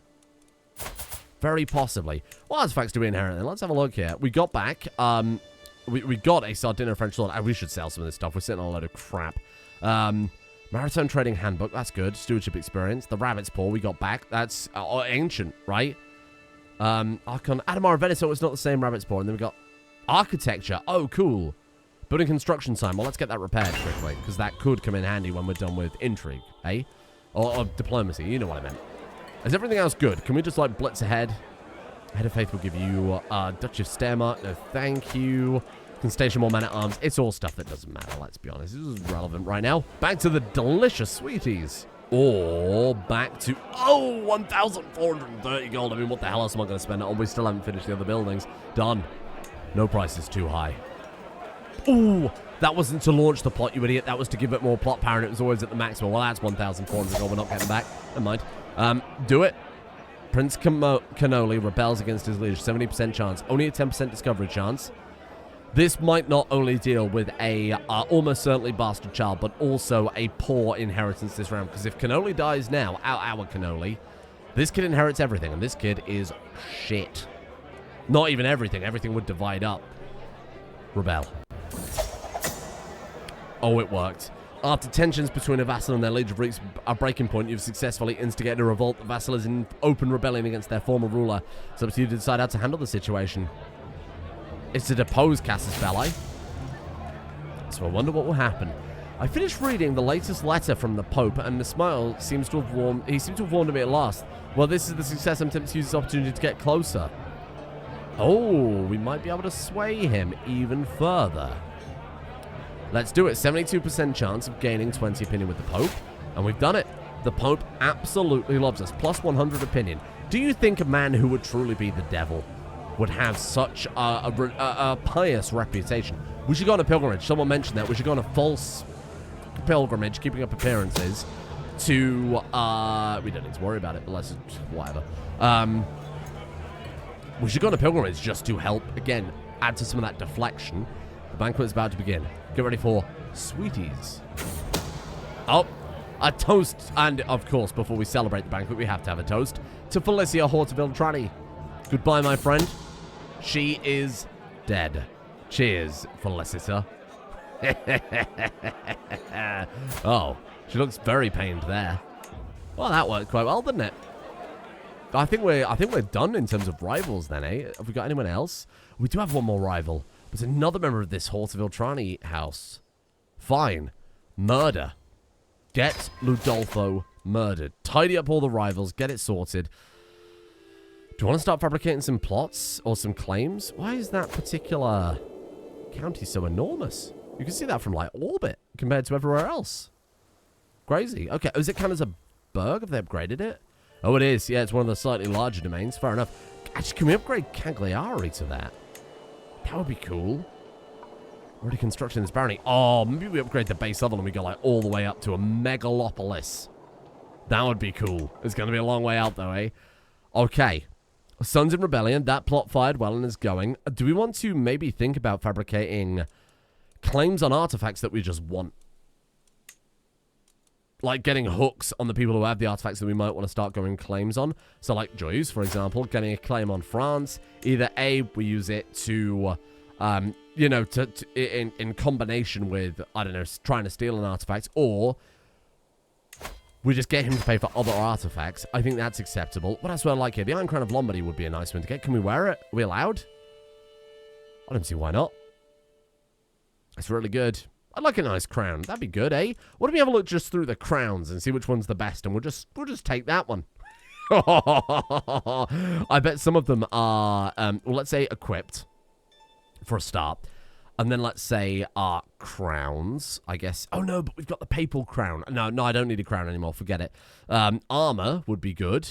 Very possibly. What artifacts do we inherit then? Let's have a look here. We got back We got a Sardinia French sword. We should sell some of this stuff. We're sitting on a load of crap. Maritime Trading Handbook. That's good. Stewardship Experience. The Rabbit's Paw we got back. That's ancient, right? Archon. Adamar Veneto. It's not the same Rabbit's Paw. And then we got Architecture. Oh, cool. Building construction time. Well, let's get that repaired quickly, because that could come in handy when we're done with Intrigue, eh? Or diplomacy. You know what I meant. Is everything else good? Can we just, like, blitz ahead? Head of Faith will give you Dutch of Steiermark. No, thank you. Can station more men-at-arms. It's all stuff that doesn't matter, let's be honest. This is relevant right now. Back to the delicious sweeties. Or back to... Oh, 1,430 gold. I mean, what the hell else am I going to spend it on? We still haven't finished the other buildings. Done. No price is too high. Ooh, that wasn't to launch the plot, you idiot. That was to give it more plot power, and it was always at the maximum. Well, that's 1,400 gold. We're not getting back. Never mind. Do it. Prince Cannoli rebels against his liege. 70% chance. Only a 10% discovery chance. This might not only deal with a almost certainly bastard child, but also a poor inheritance this round. Because if Cannoli dies now, our Cannoli, this kid inherits everything, and this kid is shit. Not even everything. Everything would divide up. Rebel. Oh, it worked. After tensions between a vassal and their liege reach a breaking point, you've successfully instigated a revolt. The vassal is in open rebellion against their former ruler. It's up to you to decide how to handle the situation. It's to depose Casus Belli. So I wonder what will happen. I finished reading the latest letter from the Pope, and the smile seems to have warmed... He seems to have warned me at last. Well, this is the success I'm tempted to use this opportunity to get closer. Oh, we might be able to sway him even further. Let's do it. 72% chance of gaining 20 opinion with the Pope. And we've done it. The Pope absolutely loves us. Plus 100 opinion. Do you think a man who would truly be the devil would have such a pious reputation? We should go on a pilgrimage. Someone mentioned that. We should go on a false pilgrimage, keeping up appearances, to... we don't need to worry about it, unless it's whatever. We should go on a pilgrimage just to help, again, add to some of that deflection. The banquet is about to begin. Get ready for sweeties. Oh, a toast. And, of course, before we celebrate the banquet, we have to have a toast to Felicia Horteville-Trani. Goodbye, my friend. She is dead. Cheers, Felicita. Oh, she looks very pained there. Well, that worked quite well, didn't it? I think we're done in terms of rivals then, eh? Have we got anyone else? We do have one more rival. There's another member of this Horteville-Trani house. Fine. Murder. Get Ludolfo murdered. Tidy up all the rivals. Get it sorted. Do you want to start fabricating some plots or some claims? Why is that particular county so enormous? You can see that from, like, orbit compared to everywhere else. Crazy. Okay, is it kind of a burg? Have they upgraded it? Oh, it is. Yeah, it's one of the slightly larger domains. Fair enough. Actually, can we upgrade Cagliari to that? That would be cool. Already constructing this barony. Oh, maybe we upgrade the base level and we go, like, all the way up to a megalopolis. That would be cool. It's going to be a long way out, though, eh? Okay. Sons in Rebellion. That plot fired well and is going. Do we want to maybe think about fabricating claims on artifacts that we just want? Like getting hooks on the people who have the artifacts that we might want to start going claims on. So like Joyeuse, for example, getting a claim on France. Either A, we use it to, you know, in combination with, I don't know, trying to steal an artifact, or we just get him to pay for other artifacts. I think that's acceptable. What else would I like here? The Iron Crown of Lombardy would be a nice one to get. Can we wear it? Are we allowed? I don't see why not. It's really good. I'd like a nice crown. That'd be good, eh? What if we have a look just through the crowns and see which one's the best, and we'll just take that one. I bet some of them are, well, let's say equipped for a start. And then let's say crowns, I guess. Oh, no, but we've got the papal crown. No, I don't need a crown anymore. Forget it. Armor would be good.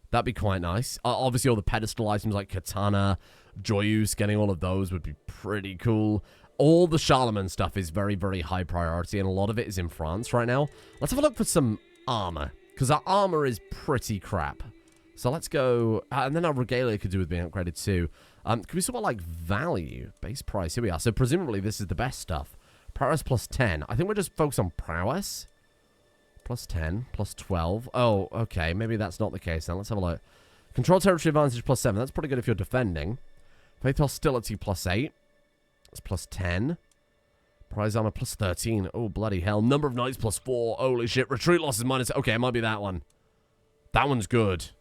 That'd be quite nice. Obviously, all the pedestal items like katana, Joyeuse, getting all of those would be pretty cool. All the Charlemagne stuff is very, very high priority, and a lot of it is in France right now. Let's have a look for some armor, because our armor is pretty crap. So let's go, and then our regalia could do with being upgraded too. Can we sort of like value? Base price, here we are. So presumably this is the best stuff. Prowess plus 10. I think we're just focused on prowess. Plus 10, plus 12. Oh, okay, maybe that's not the case then. Let's have a look. Control territory advantage plus 7. That's pretty good if you're defending. Faith hostility plus 8. That's plus 10. Prize armor plus 13. Oh, bloody hell. Number of knights plus 4. Holy shit. Retreat losses minus... Okay, it might be that one. That one's good.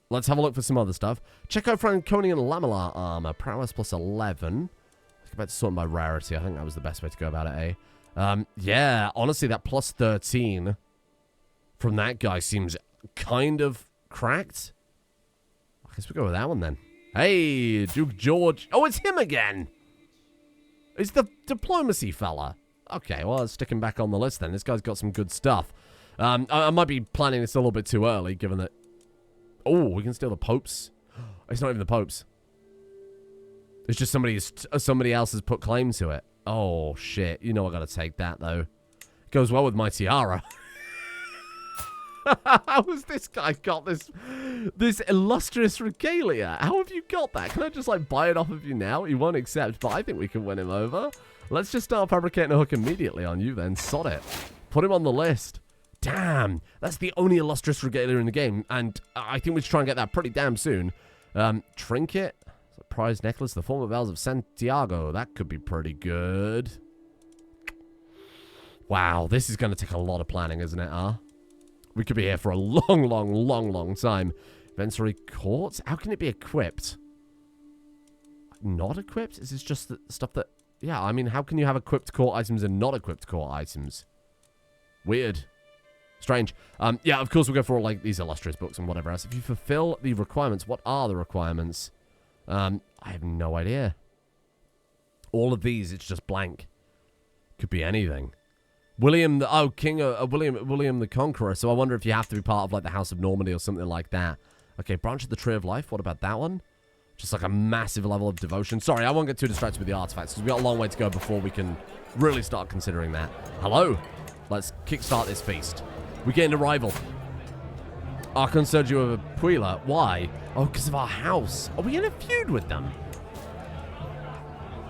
Let's have a look for some other stuff. Check out Franconian Lamellar armor. Prowess plus 11. Let's go back to sorting by rarity. I think that was the best way to go about it, eh? Yeah, honestly, that plus 13 from that guy seems kind of cracked. I guess we'll go with that one then. Hey, Duke George. Oh, it's him again. It's the diplomacy fella. Okay, well, let's stick him back on the list then. This guy's got some good stuff. I might be planning this a little bit too early, given that... Oh, we can steal the Popes. It's not even the Popes. It's just somebody else has put claim to it. Oh, shit. You know I gotta take that, though. Goes well with my tiara. How has this guy got this illustrious regalia? How have you got that? Can I just, like, buy it off of you now? He won't accept, but I think we can win him over. Let's just start fabricating a hook immediately on you, then. Sod it. Put him on the list. Damn. That's the only illustrious regalia in the game, and I think we should try and get that pretty damn soon. Trinket. Prize necklace. The former bells of Santiago. That could be pretty good. Wow. This is going to take a lot of planning, isn't it, huh? We could be here for a long time. Inventory court? How can it be equipped? Not equipped? Is this just the stuff that... Yeah, I mean, how can you have equipped court items and not equipped court items? Weird. Strange. Yeah, of course we'll go for all, like, these illustrious books and whatever else. If you fulfill the requirements, what are the requirements? I have no idea. All of these, it's just blank. Could be anything. William the... Oh, King... William the Conqueror. So I wonder if you have to be part of, like, the House of Normandy or something like that. Okay, Branch of the Tree of Life. What about that one? Just, like, a massive level of devotion. Sorry, I won't get too distracted with the artifacts, because we've got a long way to go before we can really start considering that. Hello? Let's kickstart this feast. We gained a rival. Archon Sergio of Apuila. Why? Oh, because of our house. Are we in a feud with them?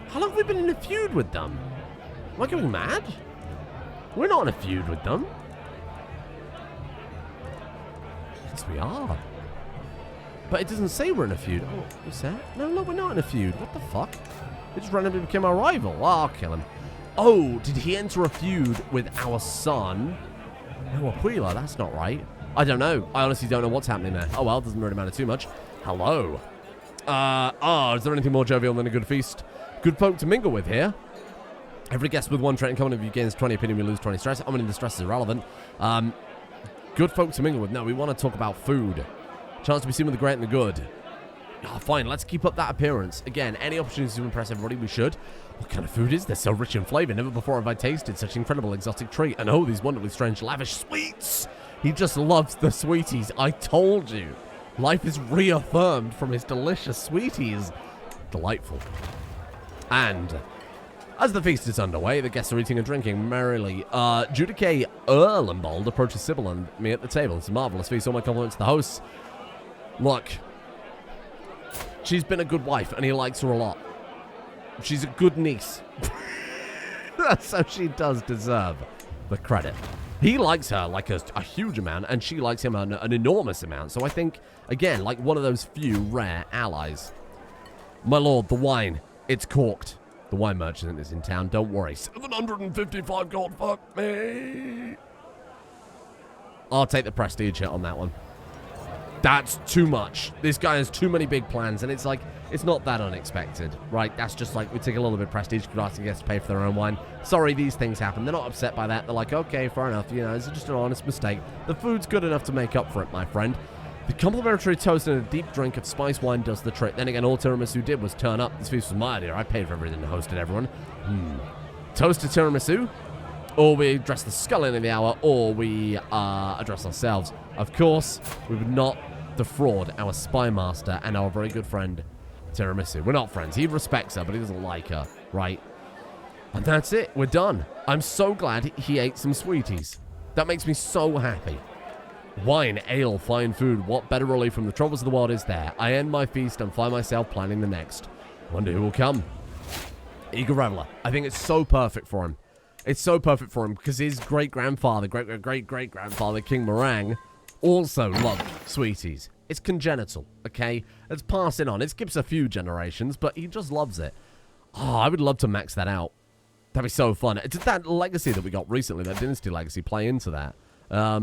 How long have we been in a feud with them? Am I going mad? We're not in a feud with them. Yes, we are. But it doesn't say we're in a feud. Oh, is that? No, we're not in a feud. What the fuck? It just randomly became our rival. Oh, I'll kill him. Oh, did he enter a feud with our son? No, Apuila, that's not right. I don't know. I honestly don't know what's happening there. Oh, well, doesn't really matter too much. Hello. Is there anything more jovial than a good feast? Good folk to mingle with here. Every guest with one trait in common. If you gain 20 opinion, we lose 20 stress. I mean, the stress is irrelevant. Good folk to mingle with. No, we want to talk about food. Chance to be seen with the great and the good. Oh, fine. Let's keep up that appearance. Again, any opportunity to impress everybody, we should. What kind of food is this? So rich in flavor. Never before have I tasted such incredible exotic treat. And oh, these wonderfully strange, lavish sweets. He just loves the sweeties. I told you. Life is reaffirmed from his delicious sweeties. Delightful. And as the feast is underway, the guests are eating and drinking merrily. Judice Erlenbold approaches Sybil and me at the table. It's a marvelous feast. All my compliments to the hosts. Look, she's been a good wife, and he likes her a lot. She's a good niece. So she does deserve the credit. He likes her like a huge amount, and she likes him an enormous amount. So I think, again, like one of those few rare allies. My lord, the wine, it's corked. The wine merchant is in town, don't worry. 755 gold, fuck me. I'll take the prestige hit on that one. That's too much. This guy has too many big plans, and it's like, it's not that unexpected, right? That's just like, we take a little bit of prestige, because asking guests to pay for their own wine. Sorry, these things happen. They're not upset by that. They're like, okay, fair enough. You know, it's just an honest mistake. The food's good enough to make up for it, my friend. The complimentary toast and a deep drink of spice wine does the trick. Then again, all tiramisu did was turn up. This feast was my idea. I paid for everything and hosted everyone. Toast to tiramisu? Or we address the skull in the hour, or we address ourselves. Of course, we would not defraud our spy master and our very good friend Tiramisu. We're not friends. He respects her, but he doesn't like her, right? And that's it. We're done. I'm so glad he ate some sweeties. That makes me so happy. Wine, ale, fine food. What better relief from the troubles of the world is there? I end my feast and find myself planning the next. Wonder who will come. Eager Reveler. I think it's so perfect for him. It's so perfect for him because his great-grandfather, great-great-great-grandfather, King Meringue, also loved sweeties. It's congenital, okay? It's passing on. It skips a few generations, but he just loves it. Oh, I would love to max that out. That'd be so fun. Did that legacy that we got recently, that dynasty legacy, play into that? How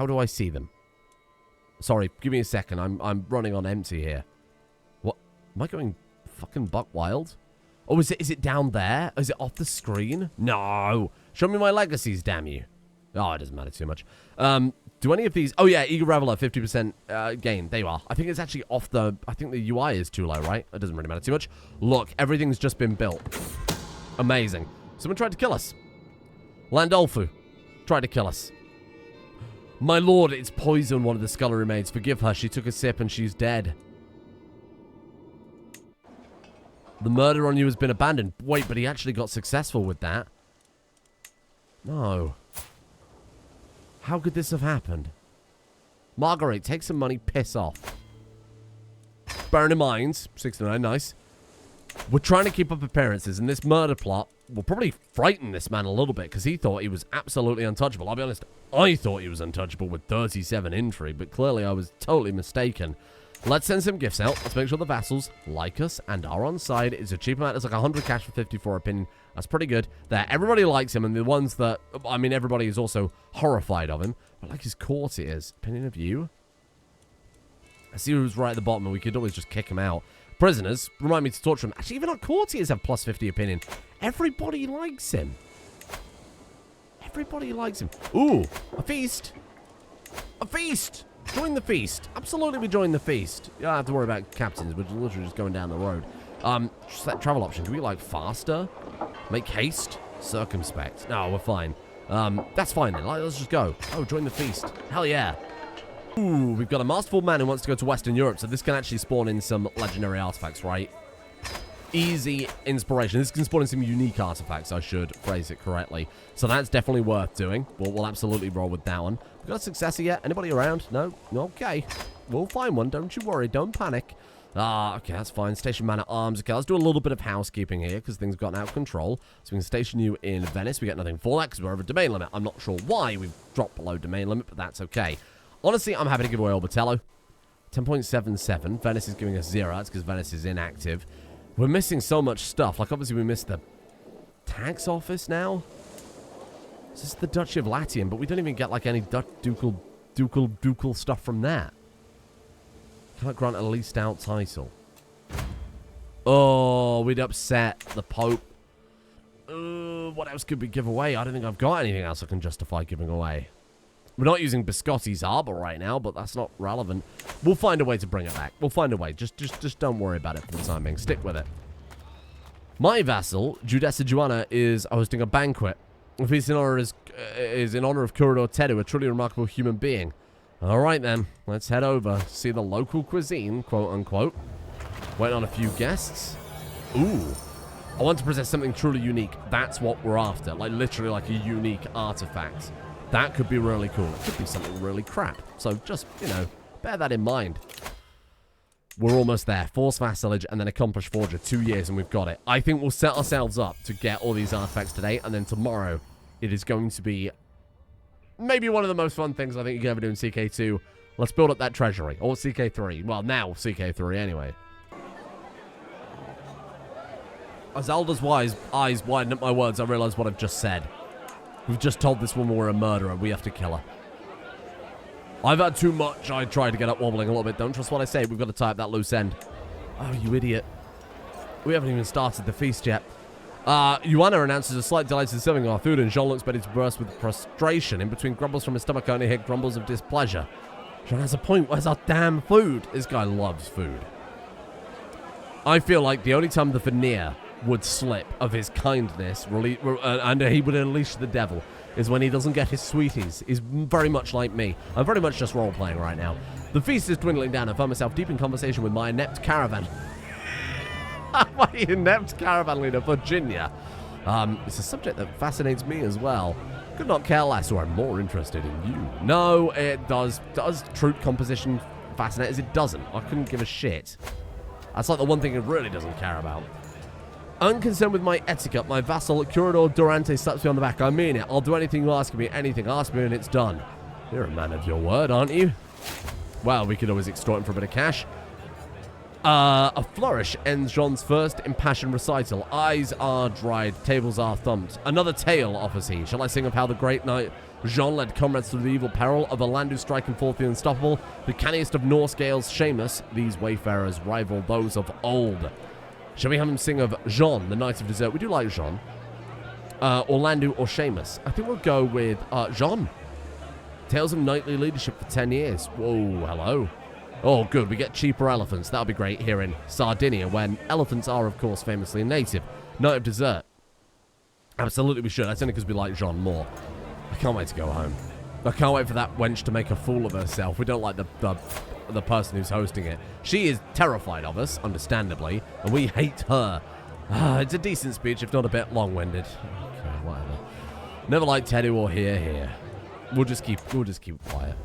do I see them? Sorry, give me a second. I'm running on empty here. What? Am I going fucking buck wild? Oh, is it down there? Is it off the screen? No. Show me my legacies, damn you. Oh, it doesn't matter too much. Do any of these... Oh, yeah, Eager Reveler, 50% gain. There you are. I think it's actually off the... I think the UI is too low, right? It doesn't really matter too much. Look, everything's just been built. Amazing. Someone tried to kill us. Landolfu tried to kill us. My lord, it's poison, one of the scullery maids. Forgive her. She took a sip and she's dead. The murder on you has been abandoned. Wait, but he actually got successful with that. No. How could this have happened? Marguerite, take some money, piss off. Bearing in mind, 69, nice. We're trying to keep up appearances, and this murder plot will probably frighten this man a little bit, because he thought he was absolutely untouchable. I'll be honest, I thought he was untouchable with 37 intrigue, but clearly I was totally mistaken. Let's send some gifts out. Let's make sure the vassals like us and are on side. It's a cheap amount. It's like 100 cash for 54 opinion. That's pretty good. There, everybody likes him, and the ones that... I mean, everybody is also horrified of him. I like his courtiers. Opinion of you? I see who's right at the bottom, and we could always just kick him out. Prisoners, remind me to torture him. Actually, even our courtiers have plus 50 opinion. Everybody likes him. Everybody likes him. Ooh, a feast. A feast. Join the feast. Absolutely, we join the feast. You don't have to worry about captains. We're literally just going down the road. Just that travel option. Do we like faster? Make haste? Circumspect. No, we're fine. That's fine then. Let's just go. Oh, join the feast. Hell yeah. Ooh, we've got a masterful man who wants to go to Western Europe, so this can actually spawn in some legendary artifacts, right? Easy inspiration. This can spawn in some unique artifacts, I should phrase it correctly. So that's definitely worth doing. We'll absolutely roll with that one. We got a successor yet? Anybody around? No? Okay. We'll find one. Don't you worry. Don't panic. Okay, that's fine. Station man at arms. Okay, let's do a little bit of housekeeping here because things have gotten out of control. So we can station you in Venice. We get nothing for that because we're over domain limit. I'm not sure why we've dropped below domain limit, but that's okay. Honestly, I'm happy to give away Orbitello. 10.77. Venice is giving us 0. That's because Venice is inactive. We're missing so much stuff. Like, obviously, we missed the tax office now. This is the Duchy of Latium, but we don't even get, like, any ducal stuff from that. Can't grant a leased out title. Oh, we'd upset the Pope. What else could we give away? I don't think I've got anything else I can justify giving away. We're not using Biscotti's Arbor right now, but that's not relevant. We'll find a way to bring it back. We'll find a way. Just don't worry about it for the time being. Stick with it. My vassal, Judessa Joanna, is hosting a banquet. The feast is in honor of Curador Tedu, a truly remarkable human being. All right, then. Let's head over. See the local cuisine, quote-unquote. Waiting on a few guests. Ooh. I want to present something truly unique. That's what we're after. Like, literally like a unique artifact. That could be really cool. It could be something really crap. So just, you know, bear that in mind. We're almost there. Force Vassalage and then Accomplished Forger. 2 years and we've got it. I think we'll set ourselves up to get all these artifacts today. And then tomorrow, it is going to be maybe one of the most fun things I think you can ever do in CK2. Let's build up that treasury. Or CK3. Well, now CK3 anyway. As Alda's eyes widen up my words, I realize what I've just said. We've just told this woman we're a murderer. We have to kill her. I've had too much. I tried to get up wobbling a little bit. Don't trust what I say. We've got to tie up that loose end. Oh, you idiot. We haven't even started the feast yet. Joanna announces a slight delay in serving our food, and Jean looks ready to burst with frustration. In between grumbles from his stomach, I only hear grumbles of displeasure. Jean has a point. Where's our damn food? This guy loves food. I feel like the only time the veneer would slip of his kindness, and he would unleash the devil, is when he doesn't get his sweeties. He's very much like me. I'm very much just role-playing right now. The feast is dwindling down. I find myself deep in conversation with my inept caravan. My inept caravan leader, Virginia. It's a subject that fascinates me as well. Could not care less, or I'm more interested in you. No, it does. Does troop composition fascinate us? It doesn't. I couldn't give a shit. That's like the one thing it really doesn't care about. Unconcerned with my etiquette, my vassal, Curador Durante, slaps me on the back. I mean it. I'll do anything you ask me. Anything. Ask me and it's done. You're a man of your word, aren't you? Well, we could always extort him for a bit of cash. A flourish ends Jean's first impassioned recital. Eyes are dried, tables are thumped. Another tale, offers he. Shall I sing of how the great knight Jean led comrades through the evil peril of a land whose striking forth the unstoppable? The canniest of Norse gales, Seamus, these wayfarers rival those of old. Shall we have him sing of Jean, the knight of desert? We do like Jean. Orlando or Seamus? I think we'll go with Jean. Tales of knightly leadership for 10 years. Whoa, hello. Oh, good. We get cheaper elephants. That'll be great here in Sardinia, when elephants are, of course, famously a native. Knight of desert. Absolutely we should. That's only because we like Jean more. I can't wait to go home. I can't wait for that wench to make a fool of herself. We don't like the person who's hosting it. She is terrified of us, understandably, and we hate her. It's a decent speech, if not a bit long-winded. Okay, whatever. Never liked Teddy or here. We'll just keep quiet.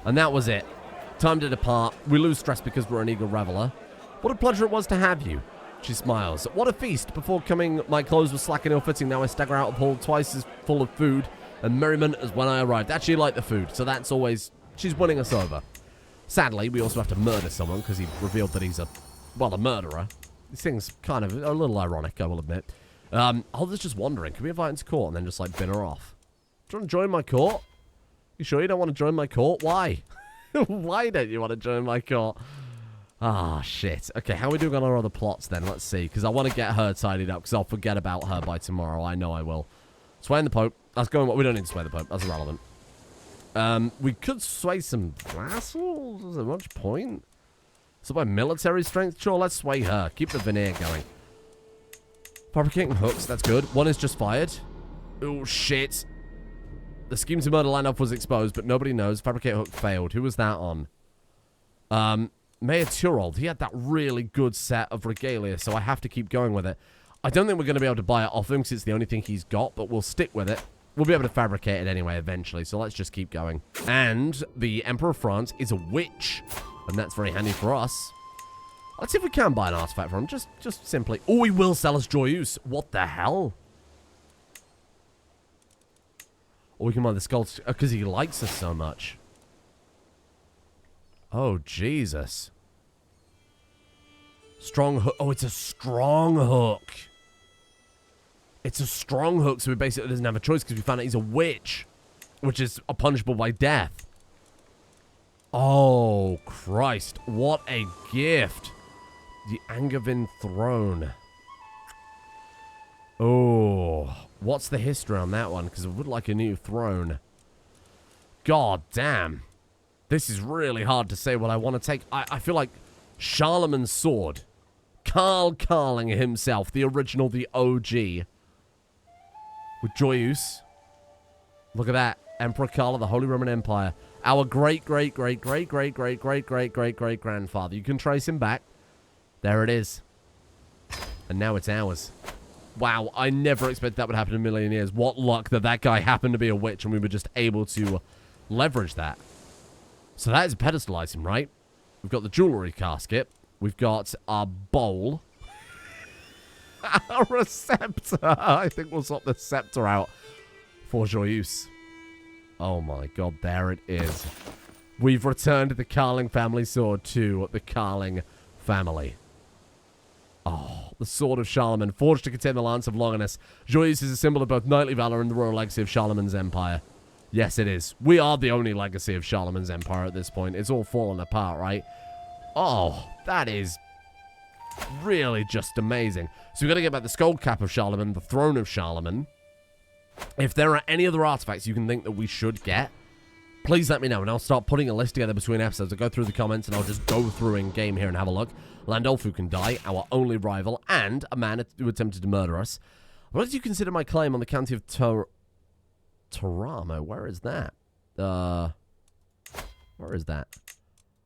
And that was it. Time to depart. We lose stress because we're an eager reveler. What a pleasure it was to have you. She smiles. What a feast. Before coming, my clothes were slack and ill-fitting. Now I stagger out of hall twice as full of food and merriment as when I arrived. Actually, like the food, so that's always... She's winning us over. Sadly, we also have to murder someone because he revealed that he's a murderer. This thing's kind of a little ironic, I will admit. Holder's just wondering, can we invite him to court and then just, like, bin her off? Do you want to join my court? You sure you don't want to join my court? Why? Why don't you want to join my court? Ah, shit. Okay, how are we doing on our other plots then? Let's see, because I want to get her tidied up, because I'll forget about her by tomorrow. I know I will. Swaying the Pope. That's going... We don't need to sway the Pope. That's irrelevant. We could sway some vassals? Is there much point? So by military strength? Sure, let's sway her. Keep the veneer going. Fabricating hooks. That's good. One is just fired. Oh, shit. The scheme to murder Landulf was exposed, but nobody knows. Fabricate hook failed. Who was that on? Mayor Turold. He had that really good set of regalia, so I have to keep going with it. I don't think we're going to be able to buy it off him because it's the only thing he's got, but we'll stick with it. We'll be able to fabricate it anyway eventually, so let's just keep going. And the Emperor of France is a witch, and that's very handy for us. Let's see if we can buy an artifact from him, just simply. Oh, he will sell us Joyeuse. What the hell? Or we can buy the sculpture because he likes us so much. Oh, Jesus. Strong hook. Oh, it's a strong hook. It's a strong hook, so we basically doesn't have a choice because we found out he's a witch, which is punishable by death. Oh, Christ. What a gift. The Angevin throne. Oh, what's the history on that one? Because I would like a new throne. God damn. This is really hard to say what I want to take. I feel like Charlemagne's sword. Karl Karling himself, the original, the OG. With Joyeuse. Look at that. Emperor Karl of the Holy Roman Empire. Our great-great-great-great-great-great-great-great-great-grandfather. You can trace him back. There it is. And now it's ours. Wow, I never expected that would happen in a million years. What luck that that guy happened to be a witch and we were just able to leverage that. So that is a pedestal item, right? We've got the jewelry casket. We've got our bowl. Our scepter. I think we'll swap the scepter out for Joyeuse. Oh my god, there it is. We've returned the Karling family sword to the Karling family. Oh, the sword of Charlemagne, forged to contain the lance of Longinus. Joyeuse is a symbol of both knightly valor and the royal legacy of Charlemagne's empire. Yes, it is. We are the only legacy of Charlemagne's empire at this point. It's all fallen apart, right? Oh, that is really just amazing. So we've got to get back the skull cap of Charlemagne, the throne of Charlemagne. If there are any other artifacts you can think that we should get, please let me know, and I'll start putting a list together between episodes. I'll go through the comments, and I'll just go through in-game here and have a look. Landulf who can die, our only rival, and a man who attempted to murder us. What did you consider my claim on the county of Teramo? Where is that? Where is that?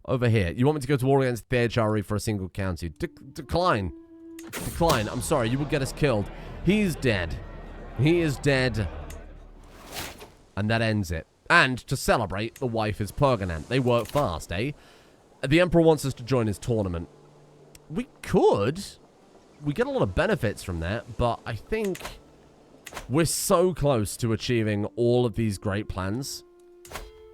Over here. You want me to go to war against the HRE for a single county? Decline. Decline. I'm sorry, you will get us killed. He's dead. He is dead. And that ends it. And to celebrate, the wife is Pergonant. They work fast, eh? The Emperor wants us to join his tournament. We could. We get a lot of benefits from that, but I think we're so close to achieving all of these great plans.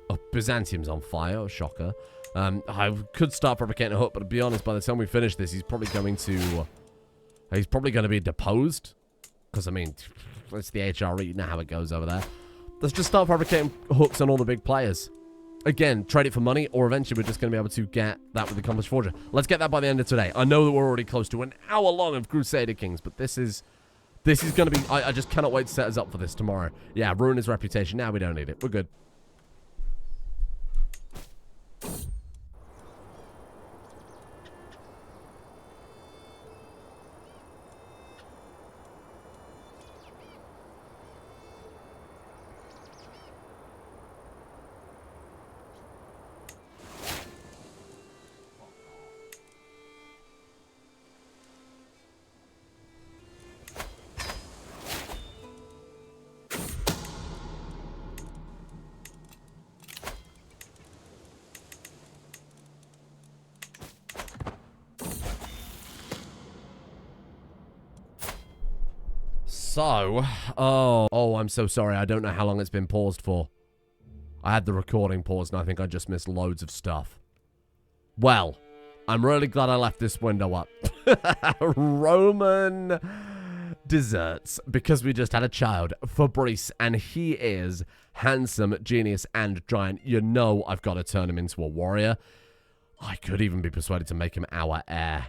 Oh, Byzantium's on fire. Oh, shocker. I could start fabricating a hook, but to be honest, by the time we finish this, he's probably going to be deposed. Because, I mean, it's the HRE. You know how it goes over there. Let's just start fabricating hooks on all the big players. Again, trade it for money, or eventually we're just going to be able to get that with the Accomplished Forger. Let's get that by the end of today. I know that we're already close to an hour long of Crusader Kings, but this is going to be... I just cannot wait to set us up for this tomorrow. Yeah, ruin his reputation. Now we don't need it. We're good. So, oh, I'm so sorry. I don't know how long it's been paused for. I had the recording paused, and I think I just missed loads of stuff. Well, I'm really glad I left this window up. Roman desserts, because we just had a child, Fabrice, and he is handsome, genius, and giant. You know I've got to turn him into a warrior. I could even be persuaded to make him our heir.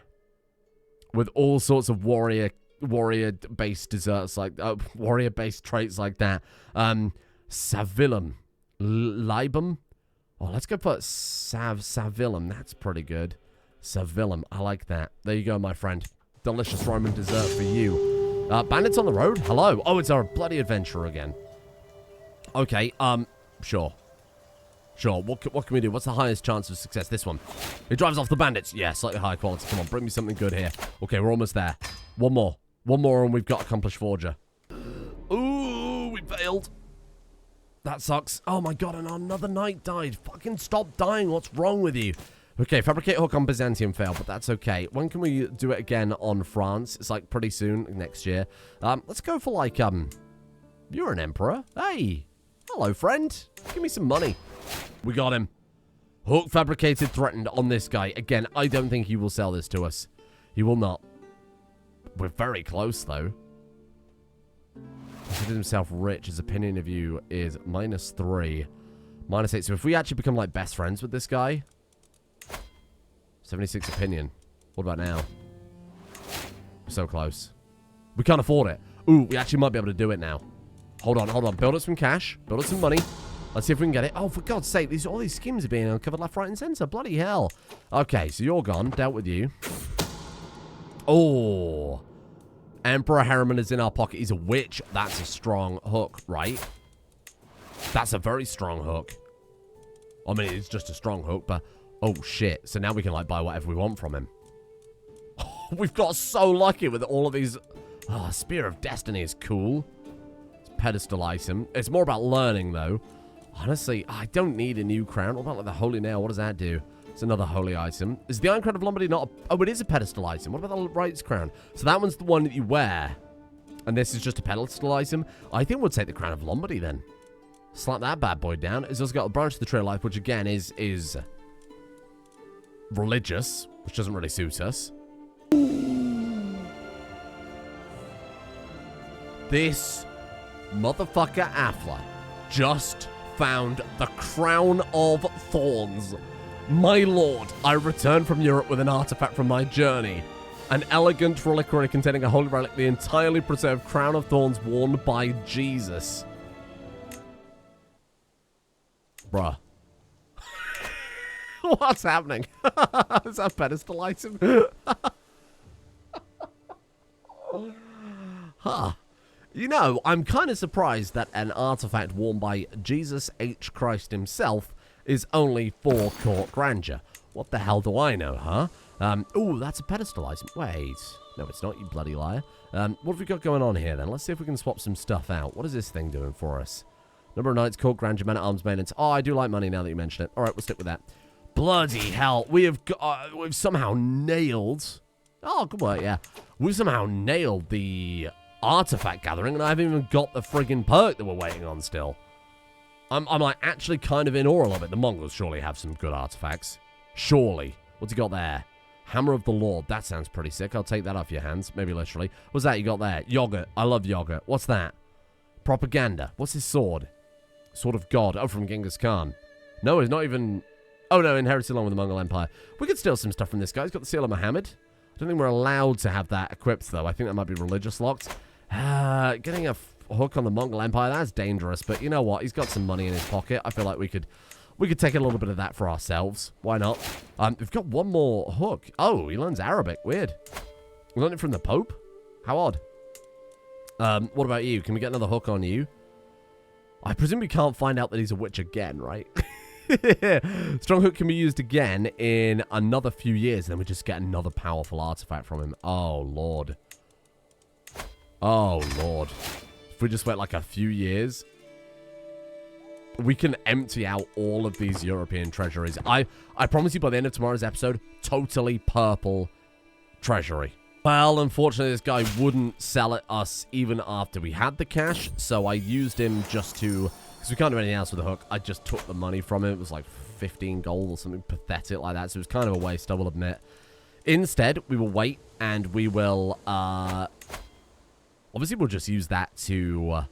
With all sorts of warrior-based desserts, like warrior-based traits like that. Savillum. Libum? Oh, let's go put Savillum. That's pretty good. Savillum. I like that. There you go, my friend. Delicious Roman dessert for you. Bandits on the road? Hello. Oh, it's our bloody adventurer again. Okay, sure. Sure, what can we do? What's the highest chance of success? This one. He drives off the bandits. Yeah, slightly higher quality. Come on, bring me something good here. Okay, we're almost there. One more. One more and we've got Accomplished Forger. Ooh, we failed. That sucks. Oh my god, and another knight died. Fucking stop dying. What's wrong with you? Okay, fabricate hook on Byzantium failed, but that's okay. When can we do it again on France? It's like pretty soon, next year. Let's go for like, you're an emperor. Hey. Hello, friend. Give me some money. We got him. Hook fabricated threatened on this guy. Again, I don't think he will sell this to us. He will not. We're very close, though. Considered himself rich. His opinion of you is -3. -8. So if we actually become, like, best friends with this guy... 76 opinion. What about now? We're so close. We can't afford it. Ooh, we actually might be able to do it now. Hold on, hold on. Build us some cash. Build us some money. Let's see if we can get it. Oh, for God's sake. All these schemes are being uncovered left, right, and center. Bloody hell. Okay, so you're gone. Dealt with you. Oh. Emperor Harriman is in our pocket. He's a witch. That's a strong hook, right? That's a very strong hook. I mean, it's just a strong hook, but... Oh, shit. So now we can, like, buy whatever we want from him. We've got so lucky with all of these... Oh, Spear of Destiny is cool. It's pedestal item. It's more about learning, though. Honestly, I don't need a new crown. What about, like, the Holy Nail? What does that do? It's another holy item. Is the Iron Crown of Lombardy not... Oh, it is a pedestal item. What about the Rights Crown? So that one's the one that you wear. And this is just a pedestal item. I think we'll take the Crown of Lombardy, then. Slap that bad boy down. It's also got a Branch of the Tree of Life, which, again, is religious, which doesn't really suit us. This motherfucker Afla just found the Crown of Thorns. My lord, I returned from Europe with an artifact from my journey. An elegant reliquary containing a holy relic, the entirely preserved Crown of Thorns worn by Jesus. Bruh. What's happening? Is that a pedestal item? Huh. You know, I'm kind of surprised that an artifact worn by Jesus H. Christ himself is only for court grandeur. What the hell do I know, huh? Ooh, that's a pedestal item. Wait. No, it's not, you bloody liar. What have we got going on here, then? Let's see if we can swap some stuff out. What is this thing doing for us? Number of knights, court grandeur, men-at-arms maintenance. Oh, I do like money now that you mention it. All right, we'll stick with that. Bloody hell. We've somehow nailed... Oh, good work, yeah. We've somehow nailed the artifact gathering, and I haven't even got the friggin' perk that we're waiting on still. I'm like, actually kind of in awe of it. The Mongols surely have some good artifacts. Surely. What's he got there? Hammer of the Lord. That sounds pretty sick. I'll take that off your hands. Maybe literally. What's that you got there? Yogurt. I love yogurt. What's that? Propaganda. What's his sword? Sword of God. Oh, from Genghis Khan. No, it's not even... Oh, no, inherited along with the Mongol Empire. We could steal some stuff from this guy. He's got the Seal of Muhammad. I don't think we're allowed to have that equipped, though. I think that might be religious locked. Getting a hook on the Mongol Empire, that's dangerous. But you know what? He's got some money in his pocket. I feel like we could take a little bit of that for ourselves. Why not? We've got one more hook. Oh, he learns Arabic. Weird. We learned it from the Pope? How odd. What about you? Can we get another hook on you? I presume we can't find out that he's a witch again, right? Strong hook can be used again in another few years, and then we just get another powerful artifact from him. Oh, Lord. Oh, Lord. If we just wait like a few years, we can empty out all of these European treasuries. I promise you by the end of tomorrow's episode, totally purple treasury. Well, unfortunately, this guy wouldn't sell it us even after we had the cash, so I used him just to... Because we can't do anything else with the hook. I just took the money from him. It was like 15 gold or something pathetic like that, so it was kind of a waste, I will admit. Instead, we will wait, and we will... Obviously, we'll just use that to...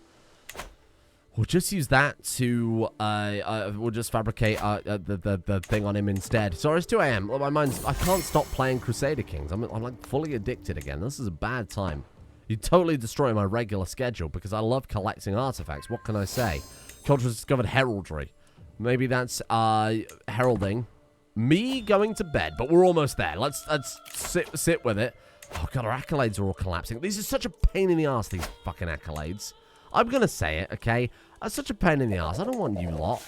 We'll just use that to, we'll just fabricate the thing on him instead. Sorry, it's 2 a.m. Well, my mind's, I can't stop playing Crusader Kings. I'm like fully addicted again. This is a bad time. You totally destroy my regular schedule because I love collecting artifacts. What can I say? Culture has discovered heraldry. Maybe that's, heralding me going to bed, but we're almost there. Let's sit with it. Oh, God, our accolades are all collapsing. These are such a pain in the ass, these fucking accolades. I'm going to say it, okay? That's such a pain in the ass. I don't want you lot.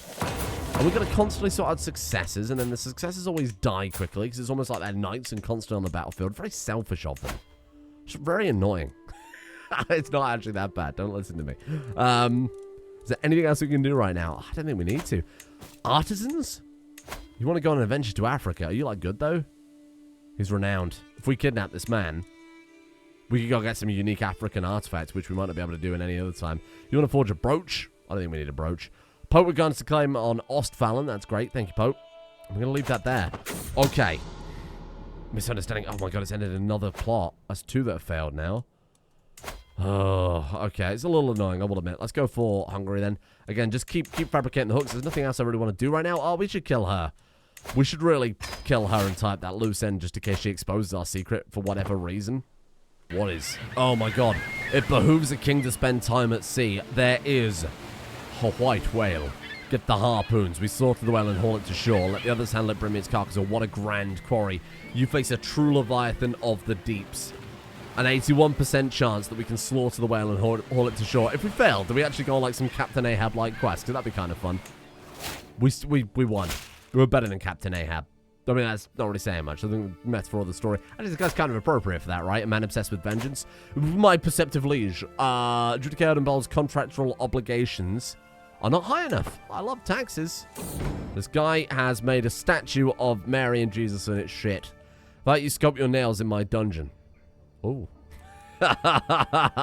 And we're going to constantly sort out successes, and then the successes always die quickly, because it's almost like they're knights and constantly on the battlefield. Very selfish of them. It's very annoying. It's not actually that bad. Don't listen to me. Is there anything else we can do right now? I don't think we need to. Artisans? You want to go on an adventure to Africa? Are you, like, good, though? He's renowned. If we kidnap this man... We could go get some unique African artifacts, which we might not be able to do in any other time. You want to forge a brooch? I don't think we need a brooch. Pope with guns to claim on Ostfalen. That's great. Thank you, Pope. I'm going to leave that there. Okay. Misunderstanding. Oh, my God. It's ended another plot. That's 2 that have failed now. Oh, okay. It's a little annoying, I will admit. Let's go for Hungary, then. Again, just keep fabricating the hooks. There's nothing else I really want to do right now. Oh, we should kill her. We should really kill her and type that loose end just in case she exposes our secret for whatever reason. What is? Oh my God. It behooves a king to spend time at sea. There is a white whale. Get the harpoons. We slaughter the whale and haul it to shore. Let the others handle it, bring me its carcass. Oh, what a grand quarry. You face a true leviathan of the deeps. An 81% chance that we can slaughter the whale and haul it to shore. If we fail, do we actually go on like some Captain Ahab-like quest? Because that'd be kind of fun. We won. We were better than Captain Ahab. I mean, that's not really saying much. I think the metaphor of the story. I think that's kind of appropriate for that, right? A man obsessed with vengeance. My perceptive liege. Judicated involves contractual obligations are not high enough. I love taxes. This guy has made a statue of Mary and Jesus and it's shit. Why don't you sculpt your nails in my dungeon? Oh.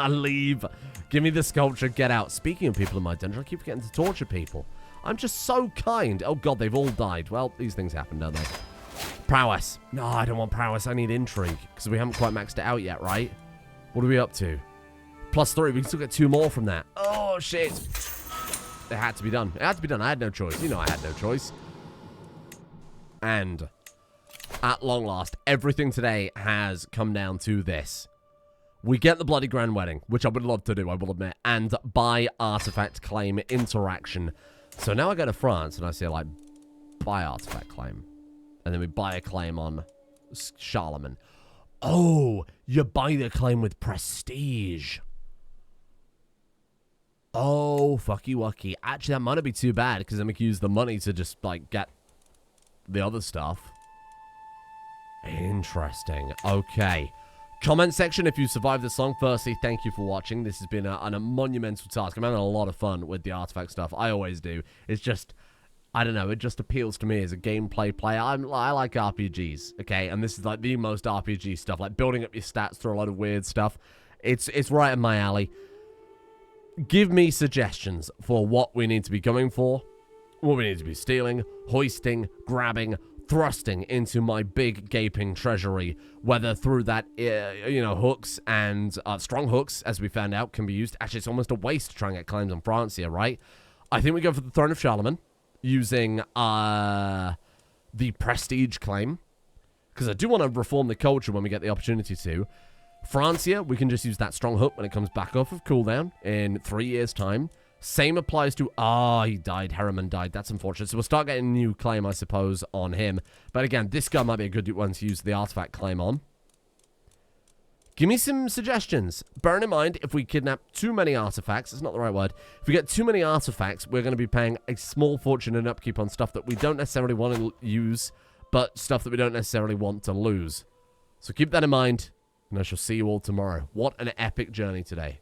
Leave. Give me the sculpture. Get out. Speaking of people in my dungeon, I keep forgetting to torture people. I'm just so kind. Oh, God, they've all died. Well, these things happen, don't they? Prowess. No, I don't want prowess. I need intrigue. Because we haven't quite maxed it out yet, right? What are we up to? +3. We can still get 2 more from that. Oh, shit. It had to be done. It had to be done. I had no choice. You know I had no choice. And at long last, everything today has come down to this. We get the bloody grand wedding, which I would love to do, I will admit, and buy artifact claim interaction. So now I go to France and I say, like, buy artifact claim. And then we buy a claim on Charlemagne. Oh, you buy the claim with prestige. Oh, fucky wucky. Actually, that might not be too bad because then we can use the money to just, like, get the other stuff. Interesting. Okay. Comment section if you survived this long. Firstly, thank you for watching. This has been a monumental task. I'm having a lot of fun with the artifact stuff. I always do. It's just, I don't know, it just appeals to me as a gameplay player. I like RPGs, okay? And this is like the most RPG stuff, like building up your stats through a lot of weird stuff. It's right in my alley. Give me suggestions for what we need to be going for, what we need to be stealing, hoisting, grabbing, thrusting into my big gaping treasury, whether through that, hooks and strong hooks, as we found out, can be used. Actually, it's almost a waste to try and get claims on France here, right? I think we go for the Throne of Charlemagne, using the prestige claim, because I do want to reform the culture when we get the opportunity to. Francia, we can just use that strong hook when it comes back off of cooldown in 3 years' time. Same applies to... he died. Harriman died. That's unfortunate. So we'll start getting a new claim, I suppose, on him. But again, this guy might be a good one to use the artifact claim on. Give me some suggestions. Bearing in mind, if we kidnap too many artifacts, it's not the right word. If we get too many artifacts, we're going to be paying a small fortune in upkeep on stuff that we don't necessarily want to use, but stuff that we don't necessarily want to lose. So keep that in mind, and I shall see you all tomorrow. What an epic journey today.